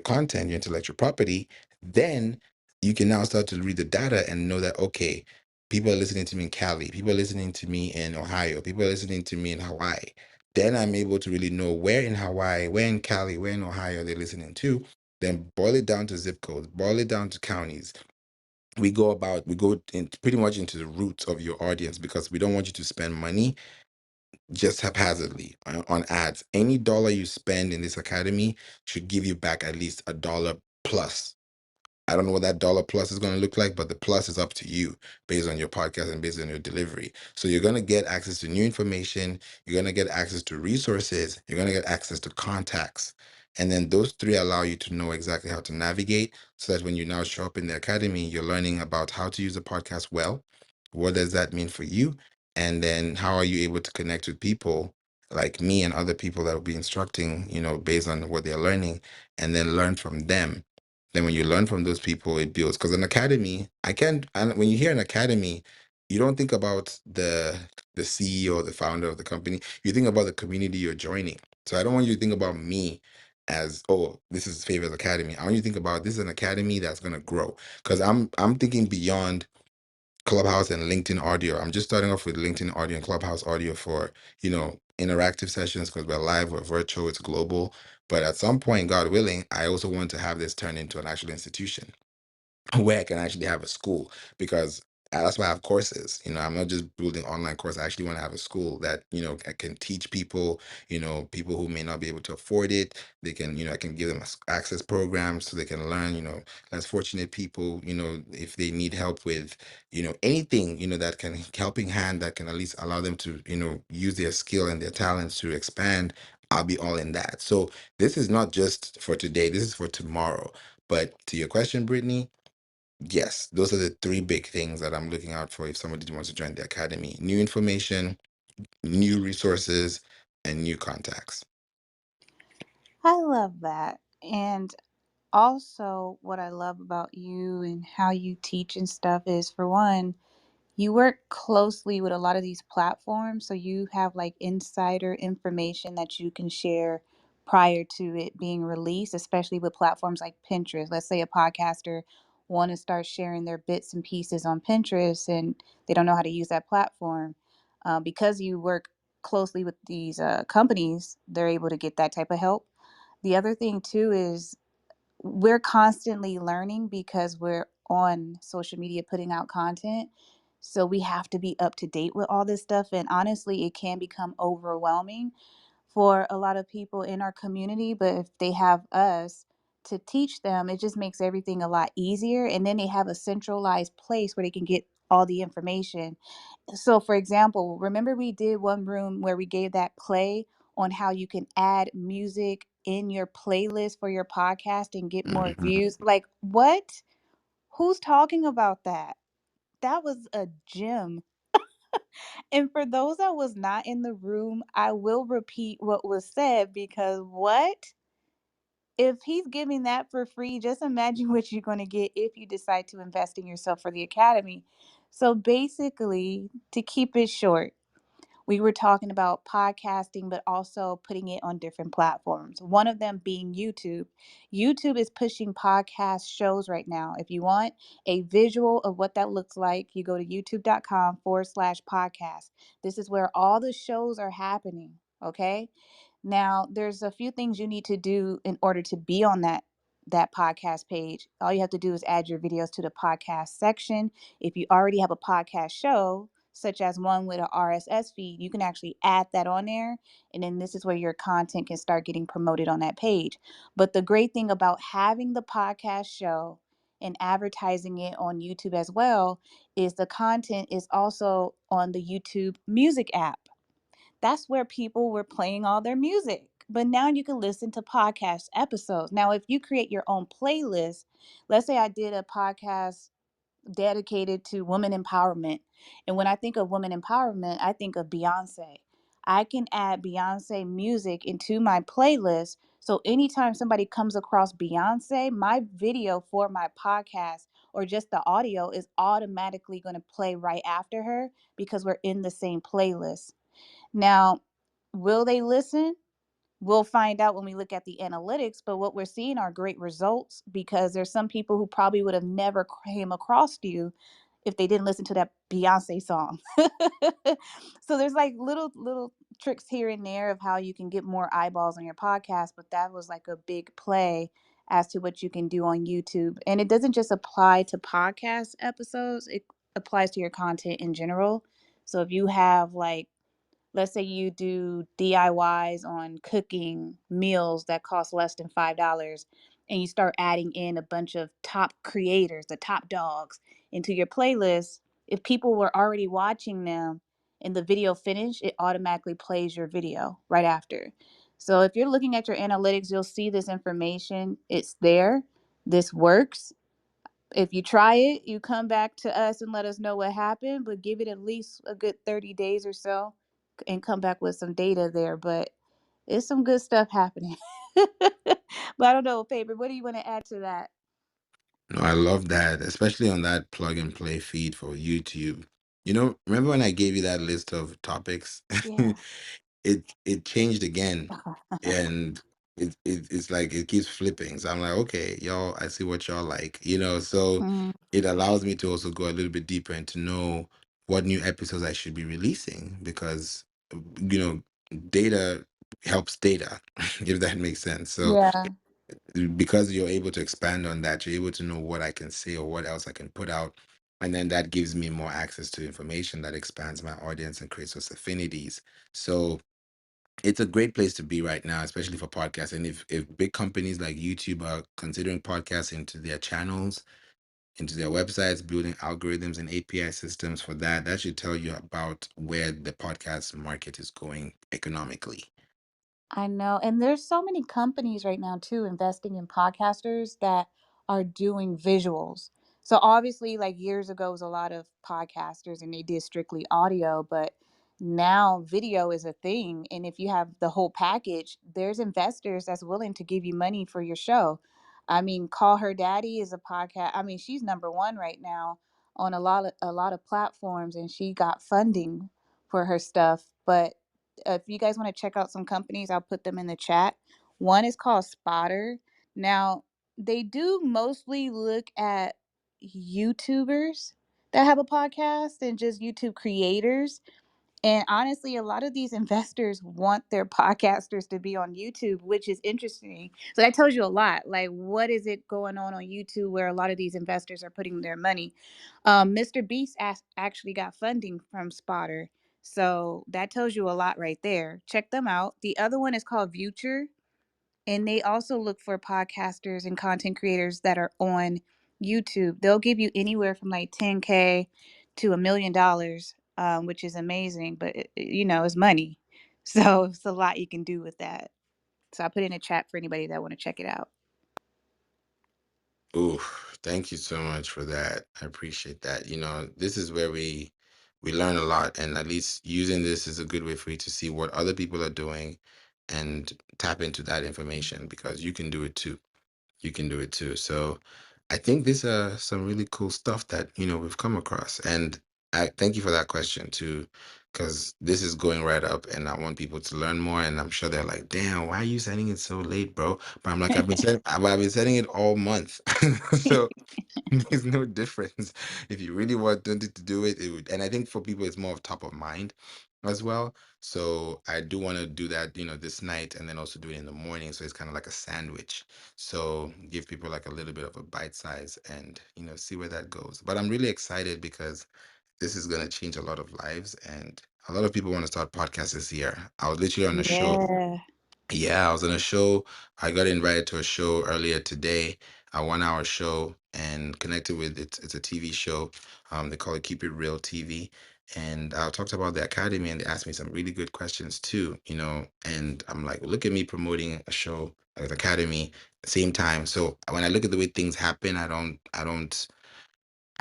content, your intellectual property, then you can now start to read the data and know that, okay, people are listening to me in Cali, people are listening to me in Ohio, people are listening to me in Hawaii. Then I'm able to really know where in Hawaii, where in Cali, where in Ohio they're listening to. Then boil it down to zip codes, boil it down to counties. We go in pretty much into the roots of your audience, because we don't want you to spend money just haphazardly on ads. Any dollar you spend in this academy should give you back at least a dollar plus. I don't know what that dollar plus is going to look like, but the plus is up to you based on your podcast and based on your delivery. So you're going to get access to new information. You're going to get access to resources. You're going to get access to contacts. And then those three allow you to know exactly how to navigate, so that when you now show up in the academy, you're learning about how to use a podcast well. What does that mean for you? And then how are you able to connect with people like me and other people that will be instructing, based on what they're learning, and then learn from them. Then when you learn from those people, it builds. Because an academy, I can't. And when you hear an academy, you don't think about the CEO, the founder of the company. You think about the community you're joining. So I don't want you to think about me as, oh, this is Favors Academy. I want you to think about, this is an academy that's going to grow. Because I'm thinking beyond Clubhouse and LinkedIn audio. I'm just starting off with LinkedIn audio and Clubhouse audio for, interactive sessions, because we're live, we're virtual, it's global. But at some point, God willing, I also want to have this turn into an actual institution where I can actually have a school, because that's why I have courses. I'm not just building online course. I actually want to have a school that, I can teach people, people who may not be able to afford it. They can, I can give them access programs so they can learn, less fortunate people, if they need help with, anything, that can helping hand that can at least allow them to, use their skill and their talents to expand. I'll be all in that. So this is not just for today, this is for tomorrow. But to your question, Brittany, yes, those are the three big things that I'm looking out for if somebody wants to join the academy: new information, new resources, and new contacts. I love that. And also, what I love about you and how you teach and stuff is, for one, you work closely with a lot of these platforms, so you have like insider information that you can share prior to it being released, especially with platforms like Pinterest. Let's say a podcaster want to start sharing their bits and pieces on Pinterest and they don't know how to use that platform. Because you work closely with these companies, they're able to get that type of help. The other thing too is we're constantly learning because we're on social media putting out content. So we have to be up to date with all this stuff. And honestly, it can become overwhelming for a lot of people in our community. But if they have us to teach them, it just makes everything a lot easier. And then they have a centralized place where they can get all the information. So, for example, remember we did one room where we gave that play on how you can add music in your playlist for your podcast and get more Mhm. views? Like, what? Who's talking about that? That was a gem. And for those that was not in the room, I will repeat what was said, because what? If he's giving that for free, just imagine what you're going to get if you decide to invest in yourself for the academy. So basically, to keep it short, we were talking about podcasting, but also putting it on different platforms. One of them being YouTube. YouTube is pushing podcast shows right now. If you want a visual of what that looks like, you go to youtube.com/podcast. This is where all the shows are happening. Okay. Now, there's a few things you need to do in order to be on that podcast page. All you have to do is add your videos to the podcast section. If you already have a podcast show, such as one with an RSS feed, you can actually add that on there. And then this is where your content can start getting promoted on that page. But the great thing about having the podcast show and advertising it on YouTube as well is the content is also on the YouTube music app. That's where people were playing all their music. But now you can listen to podcast episodes. Now, if you create your own playlist, let's say I did a podcast dedicated to women empowerment. And when I think of women empowerment, I think of Beyonce. I can add Beyonce music into my playlist. So anytime somebody comes across Beyonce, my video for my podcast or just the audio is automatically going to play right after her because we're in the same playlist. Now, will they listen? We'll find out when we look at the analytics, but what we're seeing are great results because there's some people who probably would have never came across you if they didn't listen to that Beyonce song. So there's like little tricks here and there of how you can get more eyeballs on your podcast, but that was like a big play as to what you can do on YouTube. And it doesn't just apply to podcast episodes, it applies to your content in general. So if you have like, let's say you do DIYs on cooking meals that cost less than $5 and you start adding in a bunch of top creators, the top dogs into your playlist, if people were already watching them and the video finished, it automatically plays your video right after. So if you're looking at your analytics, you'll see this information. It's there. This works. If you try it, you come back to us and let us know what happened, but give it at least a good 30 days or so and come back with some data there. But it's some good stuff happening. But I don't know, Paper, what do you want to add to that? No, I love that, especially on that plug and play feed for YouTube. Remember when I gave you that list of topics? Yeah. It changed again, and it's like it keeps flipping. So I'm like, okay, y'all, I see what y'all like, so Mm, it allows me to also go a little bit deeper and to know what new episodes I should be releasing because you know data helps data, if that makes sense. So yeah. because you're able to expand on that, you're able to know what I can say or what else I can put out. And then that gives me more access to information that expands my audience and creates those affinities. So it's a great place to be right now, especially for podcasts. And if big companies like YouTube are considering podcasts into their channels, into their websites, building algorithms and API systems for that, that should tell you about where the podcast market is going economically. I know. And there's so many companies right now too investing in podcasters that are doing visuals. So obviously like years ago was a lot of podcasters and they did strictly audio, but now video is a thing and if you have the whole package, there's investors that's willing to give you money for your show. I mean, Call Her Daddy is a podcast. I mean, she's number 1 right now on a lot of platforms and she got funding for her stuff, but if you guys want to check out some companies, I'll put them in the chat. One is called Spotter. Now, they do mostly look at YouTubers that have a podcast and just YouTube creators. And honestly, a lot of these investors want their podcasters to be on YouTube, which is interesting. So that tells you a lot. Like, what is it going on YouTube where a lot of these investors are putting their money? Mr. Beast actually got funding from Spotter. So that tells you a lot right there. Check them out. The other one is called Future, and they also look for podcasters and content creators that are on YouTube. They'll give you anywhere from like 10K to $1 million, which is amazing, but it's money. So it's a lot you can do with that. So I put in a chat for anybody that want to check it out. Oh, thank you so much for that. I appreciate that. This is where we learn a lot, and at least using this is a good way for you to see what other people are doing and tap into that information because you can do it too. You can do it too. So I think these are some really cool stuff that we've come across. And I thank you for that question too. because this is going right up, and I want people to learn more. And I'm sure they're like, "Damn, why are you sending it so late, bro?" But I'm like, I've been sending it all month, so there's no difference. If you really wanted to do it, it would. And I think for people, it's more of top of mind as well. So I do want to do that, this night, and then also do it in the morning. So it's kind of like a sandwich. So give people like a little bit of a bite size, and see where that goes. But I'm really excited because this is going to change a lot of lives, and a lot of people want to start podcasts this year. I was literally on a show. Yeah. Yeah, I was on a show. I got invited to a show earlier today, a 1 hour show, and connected with it. It's a TV show. They call it Keep It Real TV. And I talked about the academy, and they asked me some really good questions too, And I'm like, look at me promoting a show like the academy at the same time. So when I look at the way things happen, I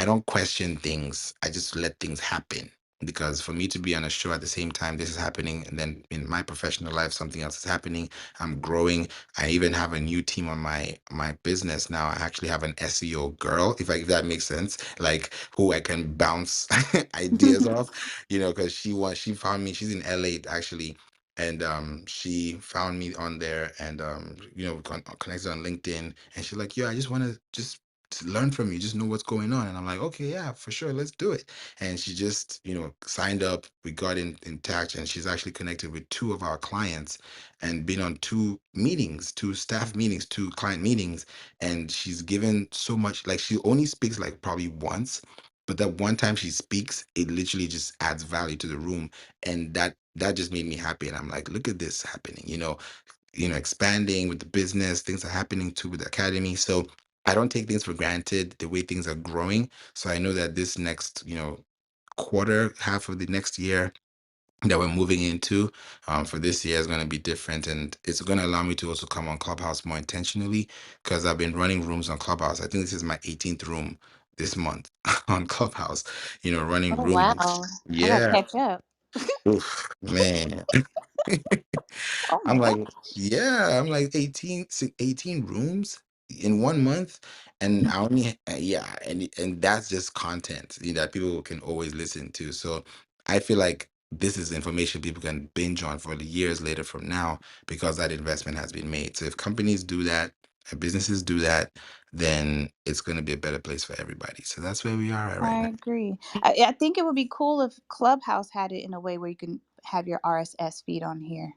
don't question things. I just let things happen. Because for me to be on a show at the same time, this is happening, and then in my professional life, something else is happening. I'm growing. I even have a new team on my business now. I actually have an SEO girl, if that makes sense, like who I can bounce ideas off, because she found me. She's in LA actually, and she found me on there, and connected on LinkedIn, and she's like, "Yeah, I just want to learn from you, just know what's going on." And I'm like, okay, yeah, for sure, let's do it. And she just, signed up. We got in touch, and she's actually connected with two of our clients and been on two meetings, two staff meetings, two client meetings. And she's given so much, like she only speaks like probably once, but that one time she speaks, it literally just adds value to the room. And that just made me happy. And I'm like, look at this happening, expanding with the business, things are happening too with the academy. So I don't take things for granted the way things are growing. So I know that this next, quarter, half of the next year that we're moving into, for this year is going to be different, and it's going to allow me to also come on Clubhouse more intentionally, because I've been running rooms on Clubhouse. I think this is my 18th room this month on Clubhouse, running Oh rooms. wow. I gotta Yeah. catch up. Oof, man. Oh I'm my like, god. yeah, I'm like 18 rooms in 1 month. And I only, yeah, and that's just content, that people can always listen to. So I feel like this is information people can binge on for the years later from now, because that investment has been made. So if companies do that and businesses do that, then it's going to be a better place for everybody. So that's where we are at right I now. agree. I think it would be cool if Clubhouse had it in a way where you can have your RSS feed on here.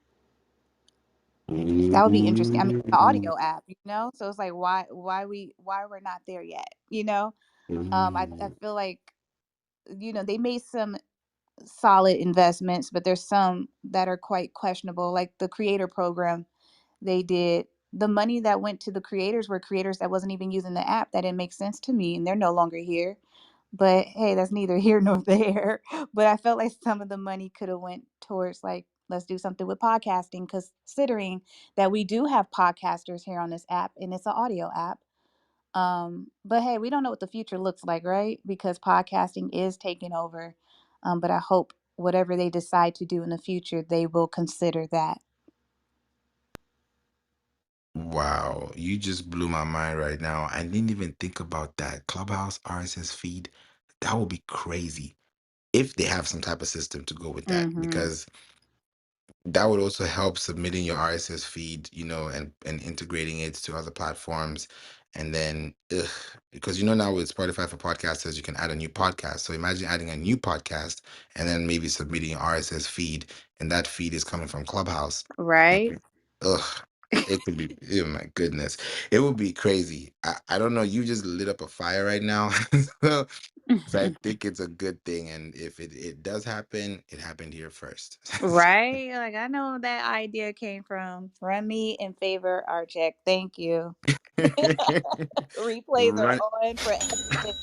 That would be interesting. I mean, the Ooh. audio app, So it's like why we're not there yet. I Ooh. feel like they made some solid investments, but there's some that are quite questionable, like the creator program they did. The money that went to the creators were creators that wasn't even using the app. That didn't make sense to me, and they're no longer here. But hey, that's neither here nor there. But I felt like some of the money could have went towards like let's do something with podcasting, considering that we do have podcasters here on this app and it's an audio app. But hey, we don't know what the future looks like, right? Because podcasting is taking over. But I hope whatever they decide to do in the future, they will consider that. Wow, you just blew my mind right now. I didn't even think about that. Clubhouse RSS feed, that would be crazy if they have some type of system to go with that, Mm-hmm. because that would also help submitting your RSS feed, and integrating it to other platforms. And then, because now with Spotify for podcasters, you can add a new podcast. So imagine adding a new podcast and then maybe submitting your RSS feed, and that feed is coming from Clubhouse. Right? Ugh, it could be, oh my goodness. It would be crazy. I don't know. You just lit up a fire right now. So, so I think it's a good thing. And if it does happen, it happened here first. Right? Like I know that idea came from me in favor our check. Thank you. Replays are Right. on for everything.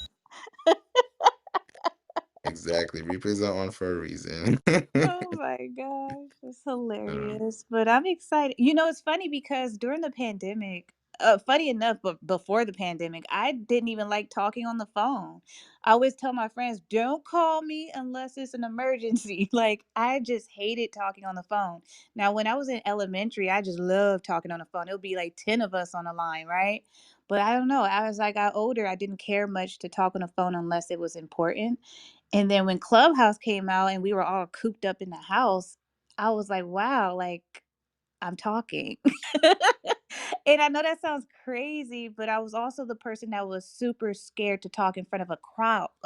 Exactly. Replays are on for a reason. Oh my gosh, it's Um, hilarious. But I'm excited. It's funny because during the pandemic, funny enough, but before the pandemic, I didn't even like talking on the phone. I always tell my friends, don't call me unless it's an emergency. Like, I just hated talking on the phone. Now, when I was in elementary, I just loved talking on the phone. It would be like 10 of us on the line, right? But I don't know. As I got older, I didn't care much to talk on the phone unless it was important. And then when Clubhouse came out and we were all cooped up in the house, I was like, wow, like I'm talking. And I know that sounds crazy, but I was also the person that was super scared to talk in front of a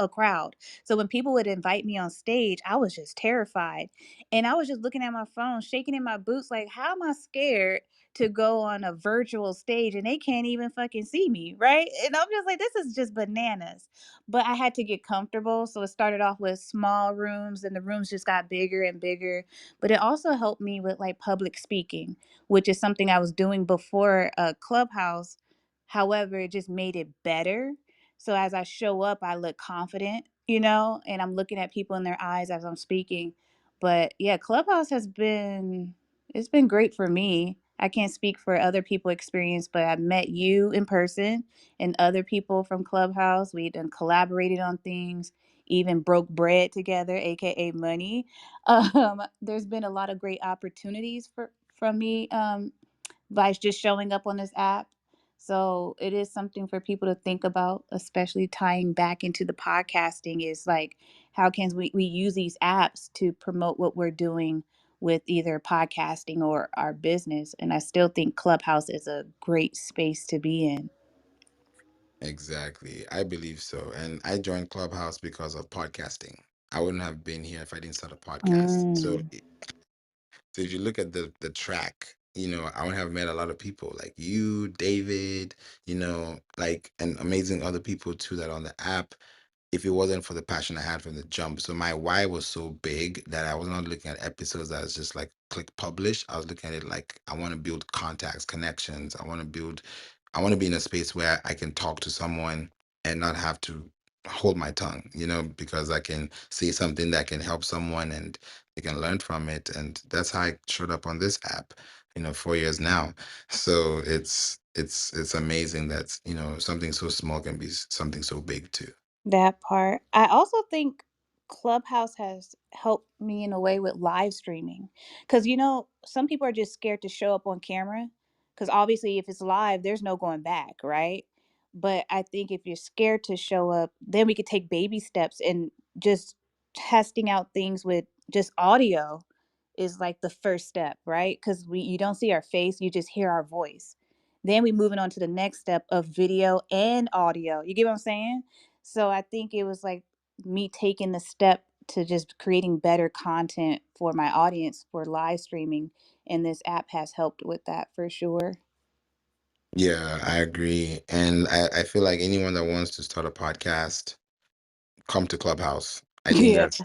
crowd. So when people would invite me on stage, I was just terrified. And I was just looking at my phone, shaking in my boots like how am I scared to go on a virtual stage and they can't even fucking see me, right? And I'm just like this is just bananas. But I had to get comfortable, so it started off with small rooms and the rooms just got bigger and bigger, but it also helped me with like public speaking, which is something I was doing before Clubhouse. However, it just made it better. So as I show up, I look confident, and I'm looking at people in their eyes as I'm speaking. But yeah, Clubhouse it's been great for me. I can't speak for other people experience, but I met you in person and other people from Clubhouse. We done collaborated on things, even broke bread together, aka money. There's been a lot of great opportunities from me by just showing up on this app. So it is something for people to think about, especially tying back into the podcasting is like, how can we use these apps to promote what we're doing with either podcasting or our business? And I still think Clubhouse is a great space to be in. Exactly. I believe so. And I joined Clubhouse because of podcasting. I wouldn't have been here if I didn't start a podcast. So, Mm, so if you look at the track, I would have met a lot of people like you, David, like and amazing other people too that are on the app if it wasn't for the passion I had from the jump. So my why was so big that I was not looking at episodes that was just like click publish. I was looking at it like I want to build contacts, connections. I want to be in a space where I can talk to someone and not have to hold my tongue, because I can say something that can help someone and they can learn from it. And that's how I showed up on this app, 4 years now. So it's amazing that, something so small can be something so big too. that part. I also think Clubhouse has helped me in a way with live streaming. Because, some people are just scared to show up on camera. Because obviously, if it's live, there's no going back, right? But I think if you're scared to show up, then we could take baby steps and just testing out things with just audio is like the first step, right? Because you don't see our face, you just hear our voice. Then we moving on to the next step of video and audio. You get what I'm saying? So I think it was like me taking the step to just creating better content for my audience for live streaming. And this app has helped with that for sure. Yeah, I agree. And I feel like anyone that wants to start a podcast, come to Clubhouse. I think Yeah. that's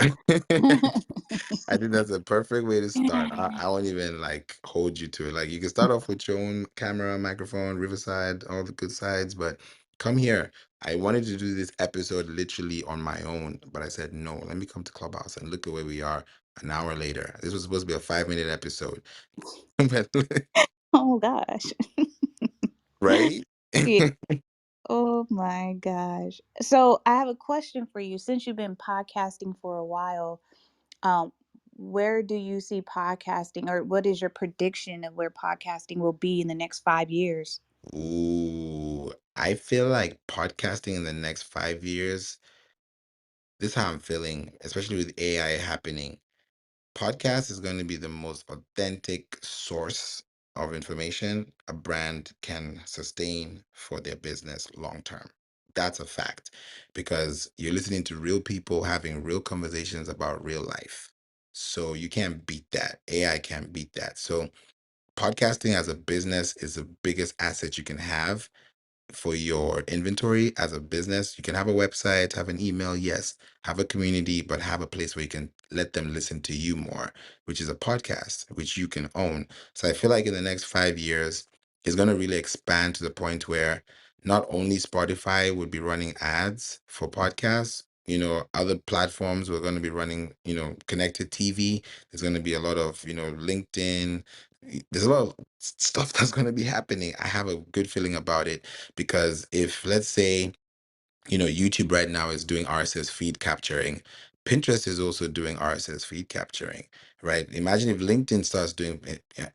I think that's a perfect way to start. I won't even like hold you to it. Like you can start off with your own camera, microphone, Riverside, all the good sides, but come here. I wanted to do this episode literally on my own, but I said no, let me come to Clubhouse and look at where we are an hour later. This was supposed to be a 5 minute episode. But Oh gosh. right? Yeah. Oh my gosh. So I have a question for you. Since you've been podcasting for a while, um, where do you see podcasting, or what is your prediction of where podcasting will be in the next 5 years? Ooh, I feel like podcasting in the next 5 years, this is how I'm feeling, especially with AI happening. Podcast is going to be the most authentic source of information a brand can sustain for their business long term. That's a fact because you're listening to real people having real conversations about real life. So you can't beat that. AI can't beat that. So podcasting as a business is the biggest asset you can have for your inventory as a business. You can have a website, have an email, yes, have a community, but have a place where you can let them listen to you more, which is a podcast, which you can own. So I feel like in the next 5 years, it's going to really expand to the point where not only Spotify would be running ads for podcasts, other platforms were going to be running, connected TV. There's going to be a lot of, LinkedIn. There's a lot of stuff that's going to be happening. I have a good feeling about it because if let's say YouTube right now is doing RSS feed capturing, Pinterest is also doing RSS feed capturing, right? Imagine if LinkedIn starts doing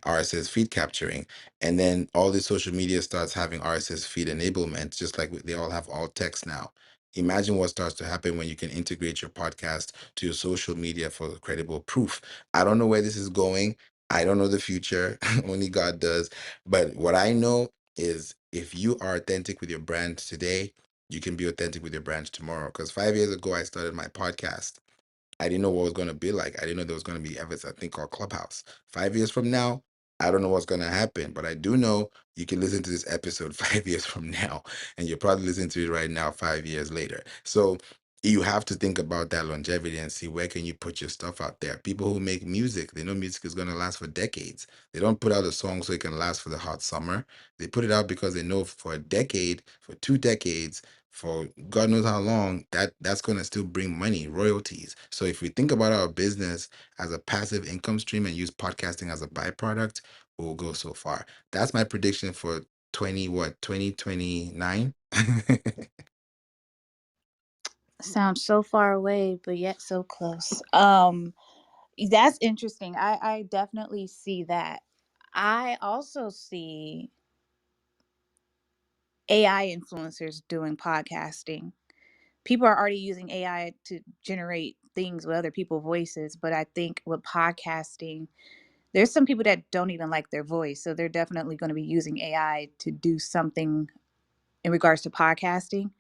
RSS feed capturing, and then all the social media starts having RSS feed enablement, just like they all have alt text now. Imagine what starts to happen when you can integrate your podcast to your social media for credible proof. I don't know where this is going. I don't know the future. Only God does. But what I know is if you are authentic with your brand today, you can be authentic with your brand tomorrow. Because 5 years ago, I started my podcast. I didn't know what it was going to be like. I didn't know there was going to be ever a thing called Clubhouse. 5 years from now, I don't know what's going to happen, but I do know you can listen to this episode 5 years from now, and you're probably listening to it right now, 5 years later. So you have to think about that longevity and see where can you put your stuff out there. People who make music, they know music is going to last for decades. They don't put out a song so it can last for the hot summer. They put it out because they know for a decade, for 2 decades, for God knows how long, that's going to still bring money, royalties. So if we think about our business as a passive income stream and use podcasting as a byproduct, we'll go so far. That's my prediction for 2029. Sounds so far away, but yet so close. That's interesting. I definitely see that. I also see AI influencers doing podcasting. People are already using AI to generate things with other people's voices, but I think with podcasting, there's some people that don't even like their voice, so they're definitely going to be using AI to do something in regards to podcasting.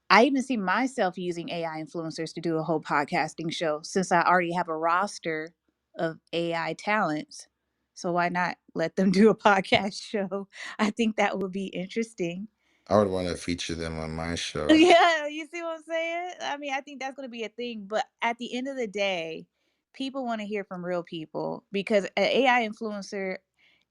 I even see myself using AI influencers to do a whole podcasting show since I already have a roster of AI talents. So why not let them do a podcast show? I think that would be interesting. I would want to feature them on my show. Yeah, you see what I'm saying? I mean, I think that's going to be a thing. But at the end of the day, people want to hear from real people because an AI influencer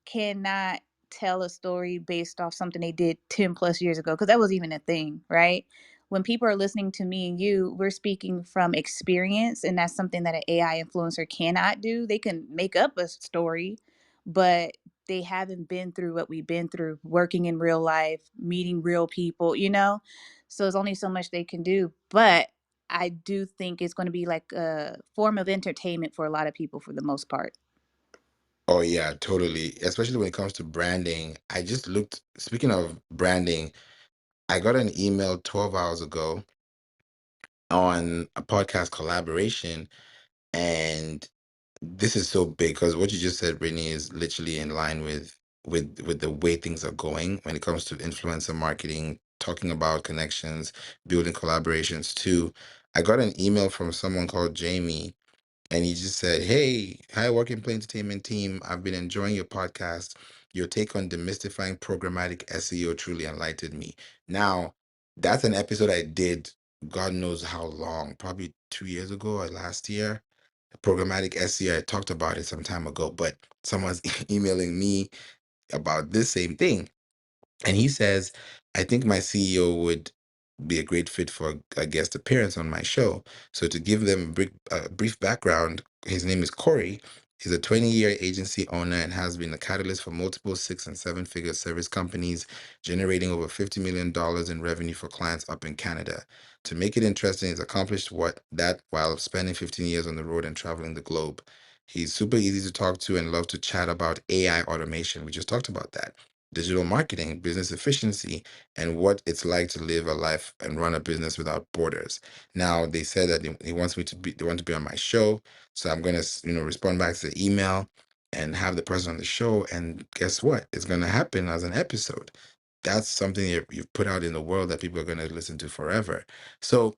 cannot tell a story based off something they did 10 plus years ago because that was even a thing, right? When people are listening to me and you, we're speaking from experience, and that's something that an AI influencer cannot do. They can make up a story, but they haven't been through what we've been through, working in real life, meeting real people, you know? So there's only so much they can do. But I do think it's going to be like a form of entertainment for a lot of people for the most part. Oh yeah, totally. Especially when it comes to branding. I just looked, speaking of branding, I got an email 12 hours ago on a podcast collaboration. And this is so big because what you just said, Brittany, is literally in line with the way things are going when it comes to influencer marketing, talking about connections, building collaborations too. I got an email from someone called Jamie, and he just said, "Hey, hi, Working Play Entertainment team. I've been enjoying your podcast. Your take on demystifying programmatic SEO truly enlightened me." Now, that's an episode I did, God knows how long, probably 2 years ago or last year. Programmatic SEO, I talked about it some time ago, but someone's emailing me about this same thing. And he says, I think my CEO would be a great fit for a guest appearance on my show. So, to give them a brief background, his name is Corey. He's a 20-year agency owner and has been a catalyst for multiple 6 and 7 figure service companies, generating over $50 million in revenue for clients up in Canada. To make it interesting, he's accomplished that while spending 15 years on the road and traveling the globe. He's super easy to talk to and love to chat about AI automation. We just talked about that, digital marketing, business efficiency, and what it's like to live a life and run a business without borders. Now, they said that he wants me to be, they want to be on my show. So I'm going to, respond back to the email and have the person on the show. And guess what? It's going to happen as an episode. That's something you've put out in the world that people are going to listen to forever. So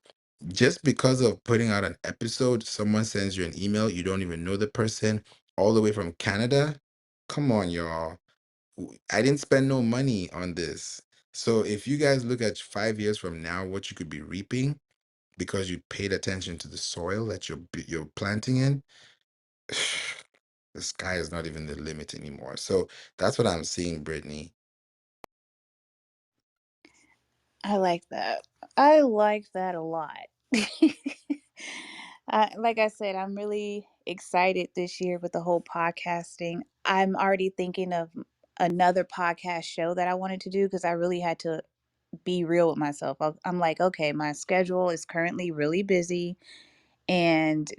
just because of putting out an episode, someone sends you an email, you don't even know the person, all the way from Canada. Come on, y'all. I didn't spend no money on this. So if you guys look at 5 years from now, what you could be reaping because you paid attention to the soil that you're planting in, the sky is not even the limit anymore. So that's what I'm seeing, Brittany. I like that. I like that a lot. Like I said, I'm really excited this year with the whole podcasting. I'm already thinking of another podcast show that I wanted to do because I really had to be real with myself. I'm like, okay, my schedule is currently really busy. And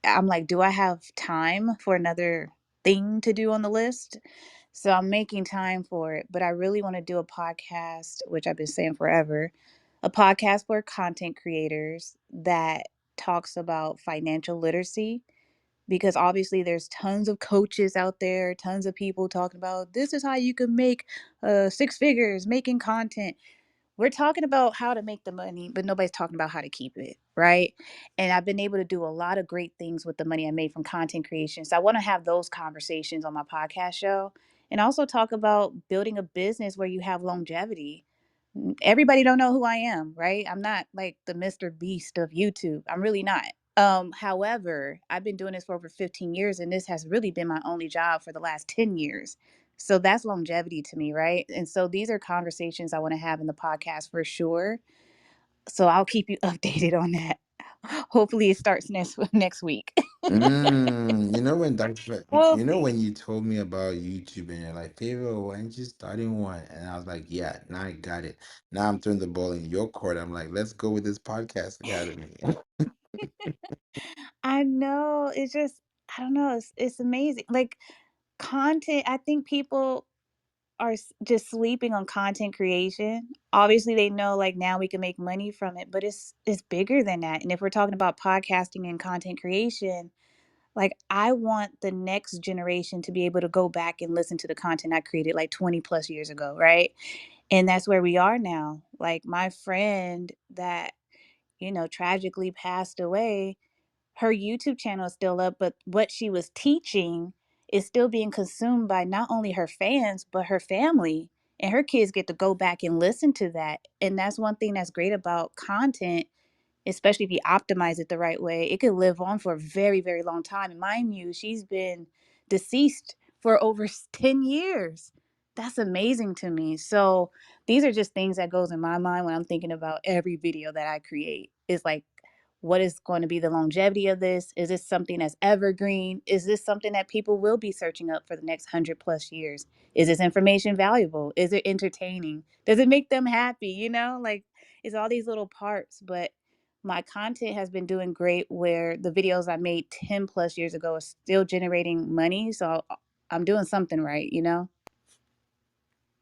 I'm like, do I have time for another thing to do on the list? So I'm making time for it. But I really want to do a podcast, which I've been saying forever, a podcast for content creators that talks about financial literacy, because obviously there's tons of coaches out there, tons of people talking about this is how you can make six figures making content. We're talking about how to make the money, but nobody's talking about how to keep it, right? And I've been able to do a lot of great things with the money I made from content creation. So I want to have those conversations on my podcast show, and also talk about building a business where you have longevity. Everybody don't know who I am, right? I'm not like the Mr. Beast of YouTube. I'm really not. However, I've been doing this for over 15 years, and this has really been my only job for the last 10 years. So that's longevity to me, right? And so these are conversations I want to have in the podcast for sure. So I'll keep you updated on that. Hopefully it starts next week. You know when We'll you know see. when you told me about YouTube and you're like, Favor, why aren't you starting one? And I was like, yeah, now I got it. Now I'm throwing the ball in your court. I'm like, let's go with this podcast academy. I know. It's just I don't know. It's amazing. Like content, I think people are just sleeping on content creation. Obviously, they know like now we can make money from it, but it's bigger than that. And if we're talking about podcasting and content creation, like I want the next generation to be able to go back and listen to the content I created like 20 plus years ago, right? And that's where we are now. Like my friend that, tragically passed away, her YouTube channel is still up, but what she was teaching is still being consumed by not only her fans, but her family. And her kids get to go back and listen to that. And that's one thing that's great about content, especially if you optimize it the right way. It could live on for a very, very long time. And mind you, she's been deceased for over 10 years. That's amazing to me. So these are just things that goes in my mind when I'm thinking about every video that I create. It's like, what is going to be the longevity of this? Is this something that's evergreen? Is this something that people will be searching up for the next 100 plus years? Is this information valuable? Is it entertaining? Does it make them happy? Like it's all these little parts. But my content has been doing great where the videos I made 10 plus years ago are still generating money. So I'm doing something right?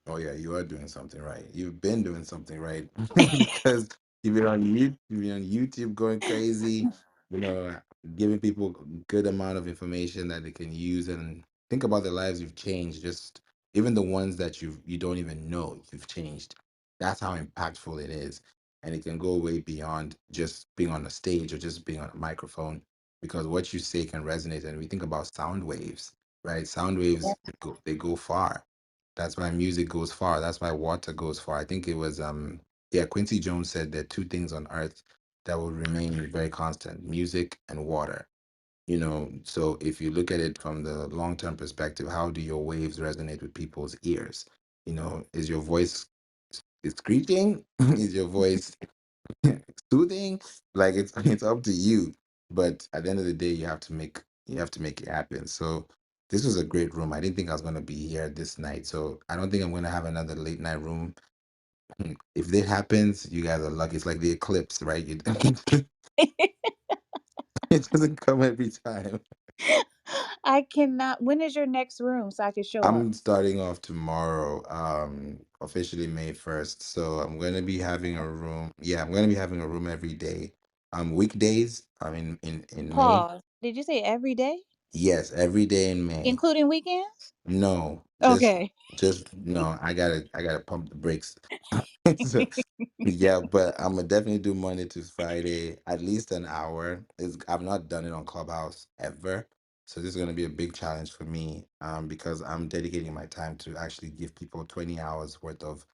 Oh yeah, you are doing something right. You've been doing something right because you've been on YouTube going crazy, you know, giving people a good amount of information that they can use and think about the lives you've changed. Just even the ones that you don't even know you've changed. That's how impactful it is, and it can go way beyond just being on a stage or just being on a microphone because what you say can resonate. And we think about sound waves, right? Sound waves they go far. That's why music goes far. That's why water goes far. I think it was yeah, Quincy Jones said there are two things on earth that will remain very constant, music and water. So if you look at it from the long-term perspective, how do your waves resonate with people's ears? Is your voice is screeching? Is your voice soothing? Like it's up to you. But at the end of the day, you have to make it happen. So this was a great room. I didn't think I was gonna be here this night. So I don't think I'm gonna have another late night room. If that happens, you guys are lucky. It's like the eclipse, right? It doesn't come every time. I cannot. When is your next room so I can show up? I'm starting off tomorrow, officially May 1st. So I'm gonna be having a room. Yeah, I'm gonna be having a room every day. Weekdays, in May. Pause. Did you say every day, Yes, every day in May. including weekends? No, Okay. just no. I gotta pump the brakes. So, yeah, but I'm gonna definitely do Monday to Friday, at least an hour. I've not done it on Clubhouse ever, so this is gonna be a big challenge for me. Because I'm dedicating my time to actually give people 20 hours worth of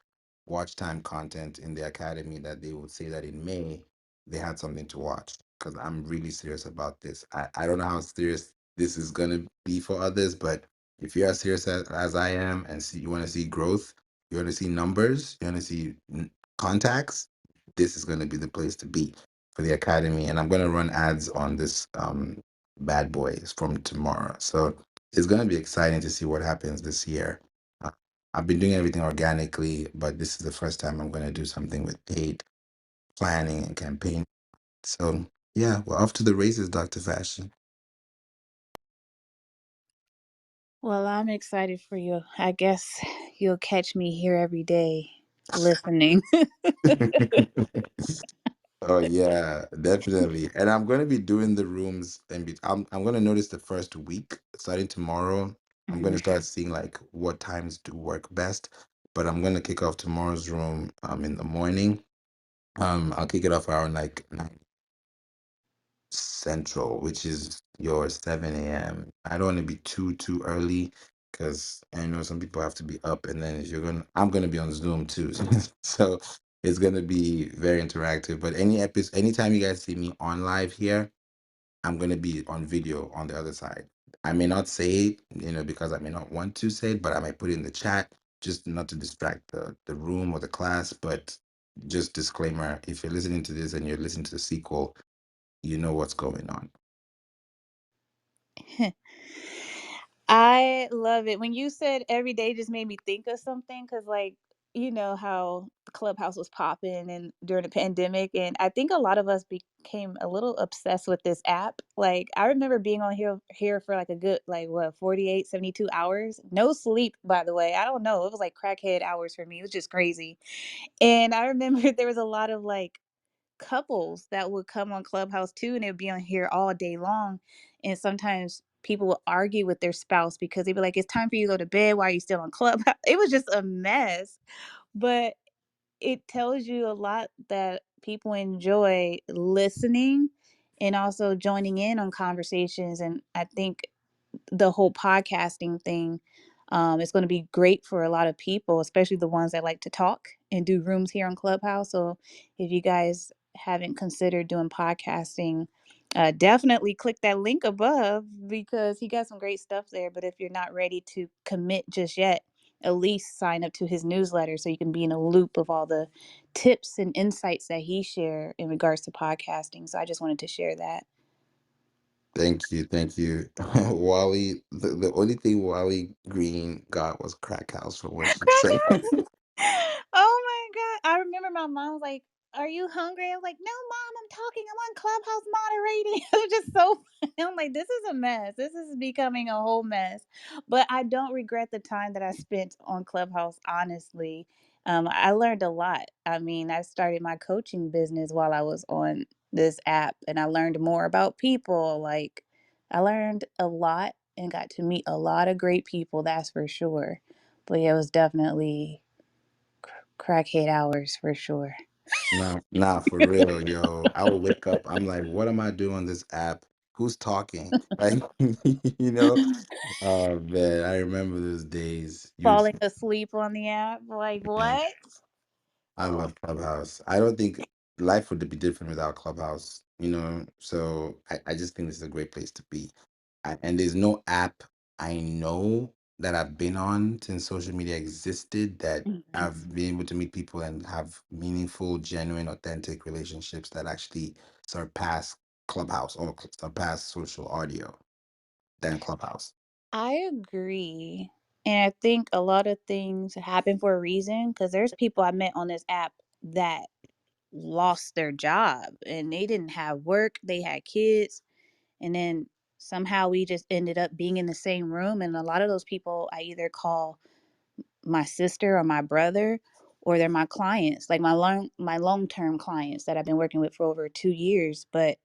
watch time content in the academy that they would say that in May they had something to watch because I'm really serious about this. I don't know how serious this is going to be for others, but if you're as serious as I am and you want to see growth, you want to see numbers, you want to see contacts, this is going to be the place to be for the academy. And I'm going to run ads on this bad boys from tomorrow. So it's going to be exciting to see what happens this year. I've been doing everything organically, but this is the first time I'm going to do something with paid planning and campaign. So, yeah, we're off to the races, Dr. Fashion. Well, I'm excited for you. I guess you'll catch me here every day. listening. Oh yeah, definitely. And I'm gonna be doing the rooms and I'm gonna notice the first week, starting tomorrow. I'm gonna Mhm. start seeing like what times do work best. But I'm gonna kick off tomorrow's room in the morning. I'll kick it off around like 9 Central, which is your 7 a.m. I don't want to be too early because I know some people have to be up, and then if I'm gonna be on Zoom too, so it's gonna be very interactive. But anytime you guys see me on live here, I'm gonna be on video on the other side. I may not say it, because I may not want to say it, but I might put it in the chat just not to distract the room or the class. But just disclaimer: if you're listening to this and you're listening to the sequel, you know what's going on. I love it. When you said every day just made me think of something because, like, you know how Clubhouse was popping and during the pandemic, and I think a lot of us became a little obsessed with this app. Like, I remember being on here for like a good like what 48, 72 hours. No sleep, by the way. I don't know. It was like crackhead hours for me. It was just crazy. And I remember there was a lot of like couples that would come on Clubhouse too, and they would be on here all day long. And sometimes people would argue with their spouse because they'd be like, "It's time for you to go to bed. Why are you still on Clubhouse?" It was just a mess. But it tells you a lot that people enjoy listening and also joining in on conversations. And I think the whole podcasting thing is going to be great for a lot of people, especially the ones that like to talk and do rooms here on Clubhouse. So if you guys haven't considered doing podcasting, definitely click that link above because he got some great stuff there. But if you're not ready to commit just yet, at least sign up to his newsletter so you can be in a loop of all the tips and insights that he share in regards to podcasting. So I just wanted to share that. Thank you, thank you. Wally, the only thing Wally Green got was crack house from what she said. Oh my god. I remember my mom was like, "Are you hungry?" I was like, "No, mom, I'm talking. I'm on Clubhouse moderating." It was just so funny. I'm like, "This is a mess. This is becoming a whole mess." But I don't regret the time that I spent on Clubhouse, honestly. I learned a lot. I mean, I started my coaching business while I was on this app, and I learned more about people. Like, I learned a lot and got to meet a lot of great people, that's for sure. But yeah, it was definitely crackhead hours for sure. Nah, for real, yo. I will wake up. I'm like, what am I doing on this app? Who's talking? Like, you know? Oh man, I remember those days. Falling asleep on the app. Like, Man, what? I love Clubhouse. I don't think life would be different without Clubhouse. So I just think this is a great place to be. And there's no app I know that I've been on since social media existed that Mhm. I've been able to meet people and have meaningful, genuine, authentic relationships that actually surpass Clubhouse or surpass social audio than Clubhouse. I agree. And I think a lot of things happen for a reason because there's people I met on this app that lost their job and they didn't have work, they had kids, and then somehow we just ended up being in the same room. And a lot of those people I either call my sister or my brother, or they're my clients, like my long-term clients that I've been working with for over 2 years. But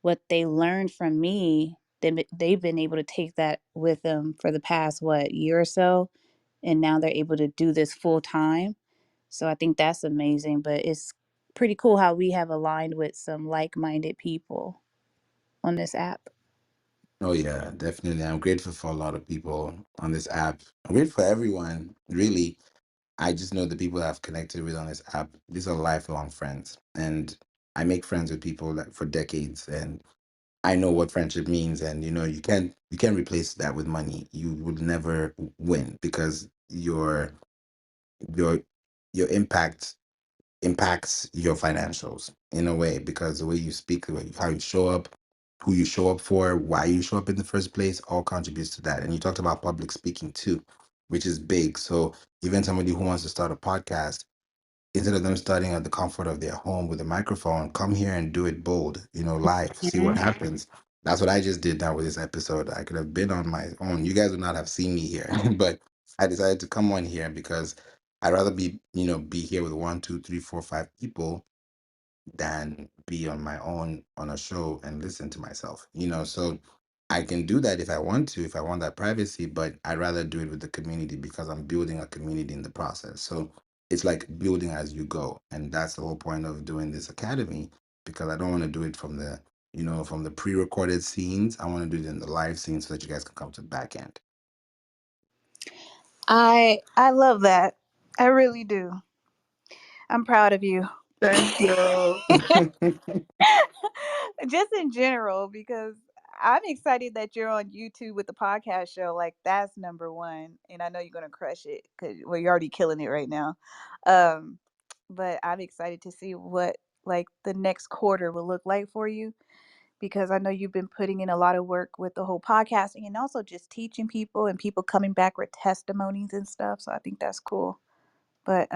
what they learned from me, they've been able to take that with them for the past what year or so, and now they're able to do this full time. So I think that's amazing, but it's pretty cool how we have aligned with some like-minded people on this app. Oh yeah, definitely. I'm grateful for a lot of people on this app. I'm grateful for everyone, really. I just know the people that I've connected with on this app, these are lifelong friends. And I make friends with people that for decades, and I know what friendship means. And you can't replace that with money. You would never win because your your impact impacts your financials in a way, because the way you speak, how you show up, who you show up for, why you show up in the first place, all contributes to that. And you talked about public speaking too, which is big. So even somebody who wants to start a podcast, instead of them starting at the comfort of their home with a microphone, come here and do it bold, live, see what Mhm. happens. That's what I just did now with this episode. I could have been on my own. You guys would not have seen me here, but I decided to come on here because I'd rather be, be here with one, two, three, four, five people than be on my own on a show and listen to myself, So I can do that if I want to, if I want that privacy, but I'd rather do it with the community because I'm building a community in the process. So it's like building as you go. And that's the whole point of doing this academy, because I don't want to do it from the pre-recorded scenes. I want to do it in the live scenes so that you guys can come to the back end. I love that. I really do. I'm proud of you. Thank you. Just in general, because I'm excited that you're on YouTube with the podcast show. Like that's number one, and I know you're gonna crush it because well, you're already killing it right now. Um, but I'm excited to see what like the next quarter will look like for you because I know you've been putting in a lot of work with the whole podcasting and also just teaching people and people coming back with testimonies and stuff. So I think that's cool. But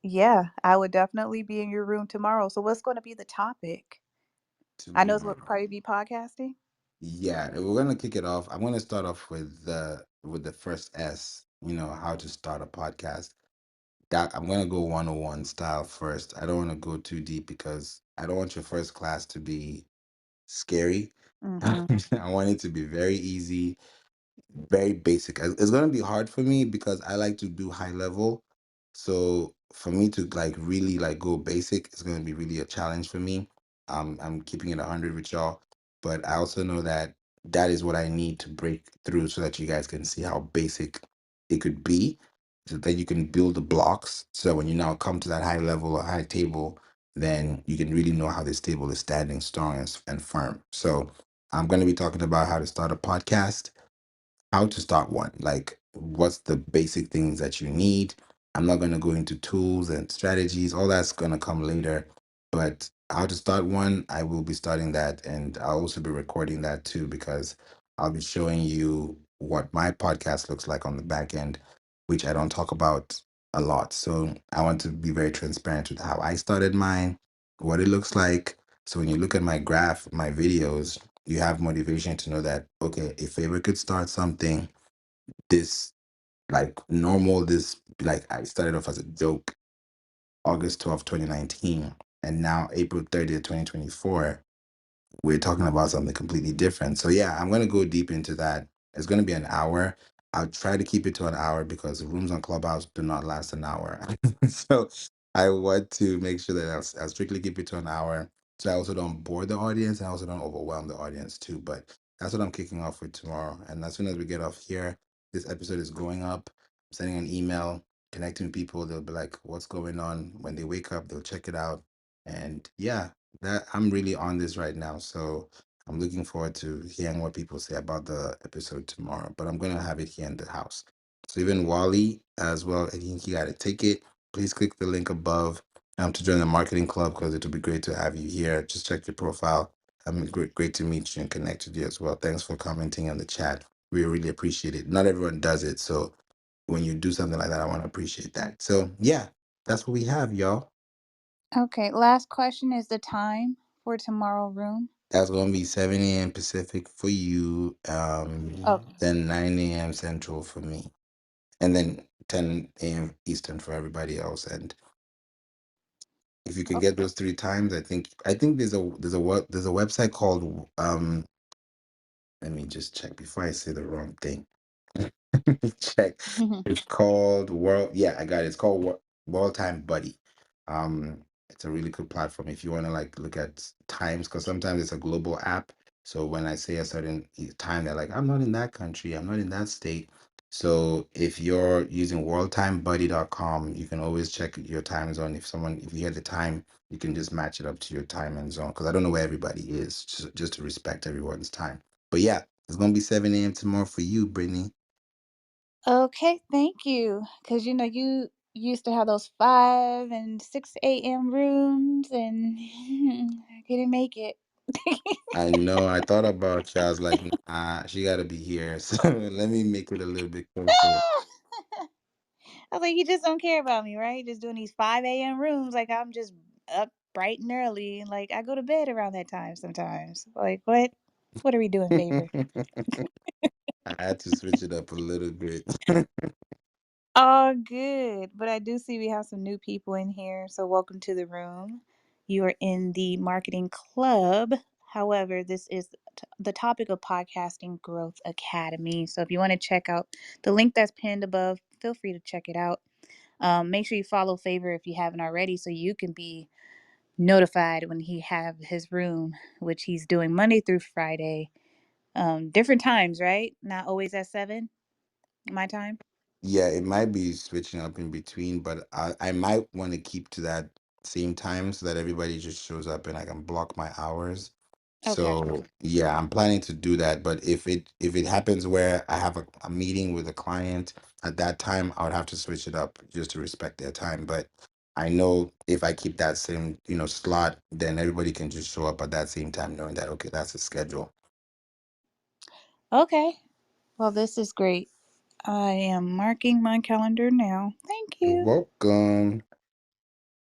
yeah, I would definitely be in your room tomorrow. So what's going to be the topic? I know it's going to Tomorrow. probably be podcasting. Yeah, we're gonna kick it off. I'm gonna start off with the first S, how to start a podcast. That I'm gonna go 101 style first. I don't want to go too deep because I don't want your first class to be scary. Mm-hmm. I want it to be very easy, very basic. It's gonna be hard for me because I like to do high level. So for me to like really like go basic, it's gonna be really a challenge for me. I'm keeping it 100 with y'all, but I also know that that is what I need to break through so that you guys can see how basic it could be, so that you can build the blocks. So when you now come to that high level or high table, then you can really know how this table is standing strong and firm. So I'm going to be talking about how to start a podcast, how to start one, like what's the basic things that you need. I'm not going to go into tools and strategies, all that's going to come later, but how to start one, I will be starting that, and I'll also be recording that too, because I'll be showing you what my podcast looks like on the back end, which I don't talk about a lot. So I want to be very transparent with how I started mine, what it looks like. So when you look at my graph, my videos, you have motivation to know that, okay, if Favor could start something this like normal, this like I started off as a joke August 12th, 2019, and now April 30th, 2024, we're talking about something completely different. So yeah, I'm gonna go deep into that. It's gonna be an hour. I'll try to keep it to an hour because rooms on Clubhouse do not last an hour. So I want to make sure that I'll strictly keep it to an hour. So I also don't bore the audience and I also don't overwhelm the audience too. But that's what I'm kicking off with tomorrow. And as soon as we get off here, this episode is going up. I'm sending an email, connecting with people. They'll be like, what's going on? When they wake up, they'll check it out. And yeah, that I'm really on this right now. So I'm looking forward to hearing what people say about the episode tomorrow. But I'm gonna have it here in the house. So even Wally as well, I think he got a ticket. Please click the link above to join the marketing club because it will be great to have you here. Just check your profile. Great to meet you and connect with you as well. Thanks for commenting on the chat. We really appreciate it. Not everyone does it, so when you do something like that, I want to appreciate that. So yeah, that's what we have, y'all. Okay. Last question is the time for tomorrow room. That's gonna be 7 a.m. Pacific for you, Okay. then 9 a.m. Central for me, and then 10 a.m. Eastern for everybody else. And if you can Okay. get those three times, I think there's a website called let me just check before I say the wrong thing. Let me check. It's called World. Yeah, I got it. It's called World Time Buddy. It's a really good platform if you want to like look at times, because sometimes it's a global app. So when I say a certain time, they're like, I'm not in that country, I'm not in that state. So if you're using worldtimebuddy.com, you can always check your time zone. If you hear the time, you can just match it up to your time and zone. Because I don't know where everybody is, just to respect everyone's time. But yeah, it's gonna be 7 a.m. tomorrow for you, Brittany. Okay. Thank you. Because you used to have those 5 and 6 a.m. rooms, and I couldn't make it. I know. I thought about you. I was like, nah, she got to be here. So let me make it a little bit closer. I was like, you just don't care about me, right? Just doing these 5 a.m. rooms, like I'm just up bright and early. Like I go to bed around that time sometimes. Like what? What are we doing, favor? I had to switch it up a little bit. Oh, good. But I do see we have some new people in here, so welcome to the room. You are in the marketing club. However, this is the topic of Podcasting Growth Academy. So if you want to check out the link that's pinned above, feel free to check it out. Make sure you follow Favor if you haven't already, so you can be notified when he have his room, which he's doing Monday through Friday. Different times, right? Not always at 7 my time. Yeah, it might be switching up in between, but I might want to keep to that same time so that everybody just shows up and I can block my hours. Okay. So yeah, I'm planning to do that. But if it happens where I have a meeting with a client at that time, I would have to switch it up just to respect their time. But I know if I keep that same, slot, then everybody can just show up at that same time, knowing that okay, that's the schedule. Okay. Well, this is great. I am marking my calendar now. Thank You're you. welcome.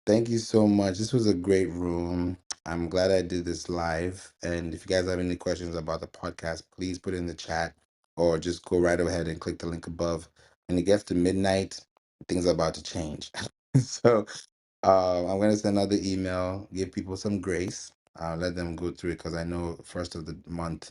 Thank you so much. This was a great room. I'm glad I did this live. And if you guys have any questions about the podcast, please put it in the chat or just go right ahead and click the link above. When it gets to midnight, things are about to change. So I'm going to send another email, give people some grace, let them go through it because I know first of the month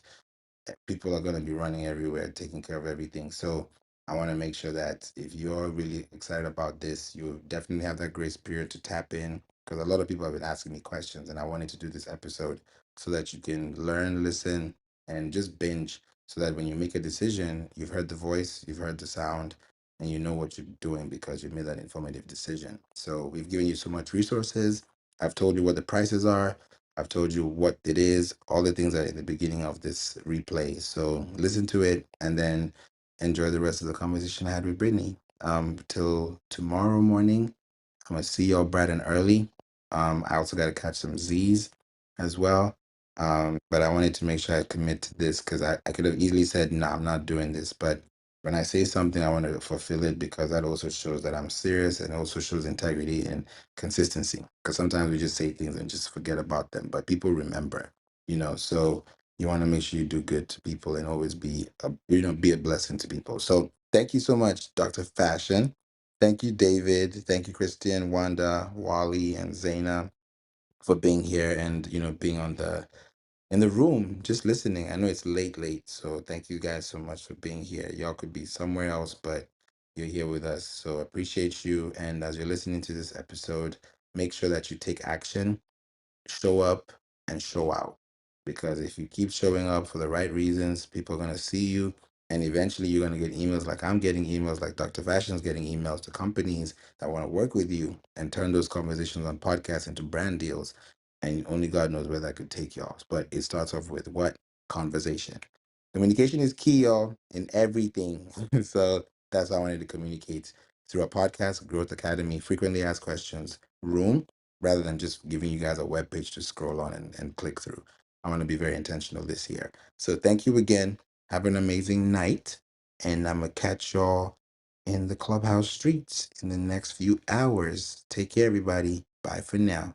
people are going to be running everywhere, taking care of everything. So I want to make sure that if you're really excited about this, you definitely have that grace period to tap in because a lot of people have been asking me questions, and I wanted to do this episode so that you can learn, listen, and just binge so that when you make a decision, you've heard the voice, you've heard the sound, and you know what you're doing because you made that informative decision. So we've given you so much resources. I've told you what the prices are. I've told you what it is. All the things are in the beginning of this replay. So listen to it and then enjoy the rest of the conversation I had with Brittany. Till tomorrow morning, I'm gonna see y'all bright and early. I also got to catch some Z's as well. But I wanted to make sure I commit to this because I could have easily said, no, I'm not doing this. But when I say something, I want to fulfill it because that also shows that I'm serious and also shows integrity and consistency. Because sometimes we just say things and just forget about them, but people remember, So you want to make sure you do good to people and always be a blessing to people. So thank you so much, Dr. Fashion. Thank you, David. Thank you, Christian, Wanda, Wally, and Zaina for being here and being in the room, just listening. I know it's late, so thank you guys so much for being here. Y'all could be somewhere else, but you're here with us, so appreciate you. And as you're listening to this episode, make sure that you take action, show up and show out. Because if you keep showing up for the right reasons, people are going to see you. And eventually you're going to get emails like I'm getting emails, like Dr. Fashion's getting emails to companies that want to work with you and turn those conversations on podcasts into brand deals. And only God knows where that could take y'all. But it starts off with what? Conversation. Communication is key, y'all, in everything. So that's how I wanted to communicate through a podcast, Growth Academy, frequently asked questions, room, rather than just giving you guys a web page to scroll on and click through. I want to be very intentional this year. So thank you again. Have an amazing night. And I'm going to catch y'all in the clubhouse streets in the next few hours. Take care, everybody. Bye for now.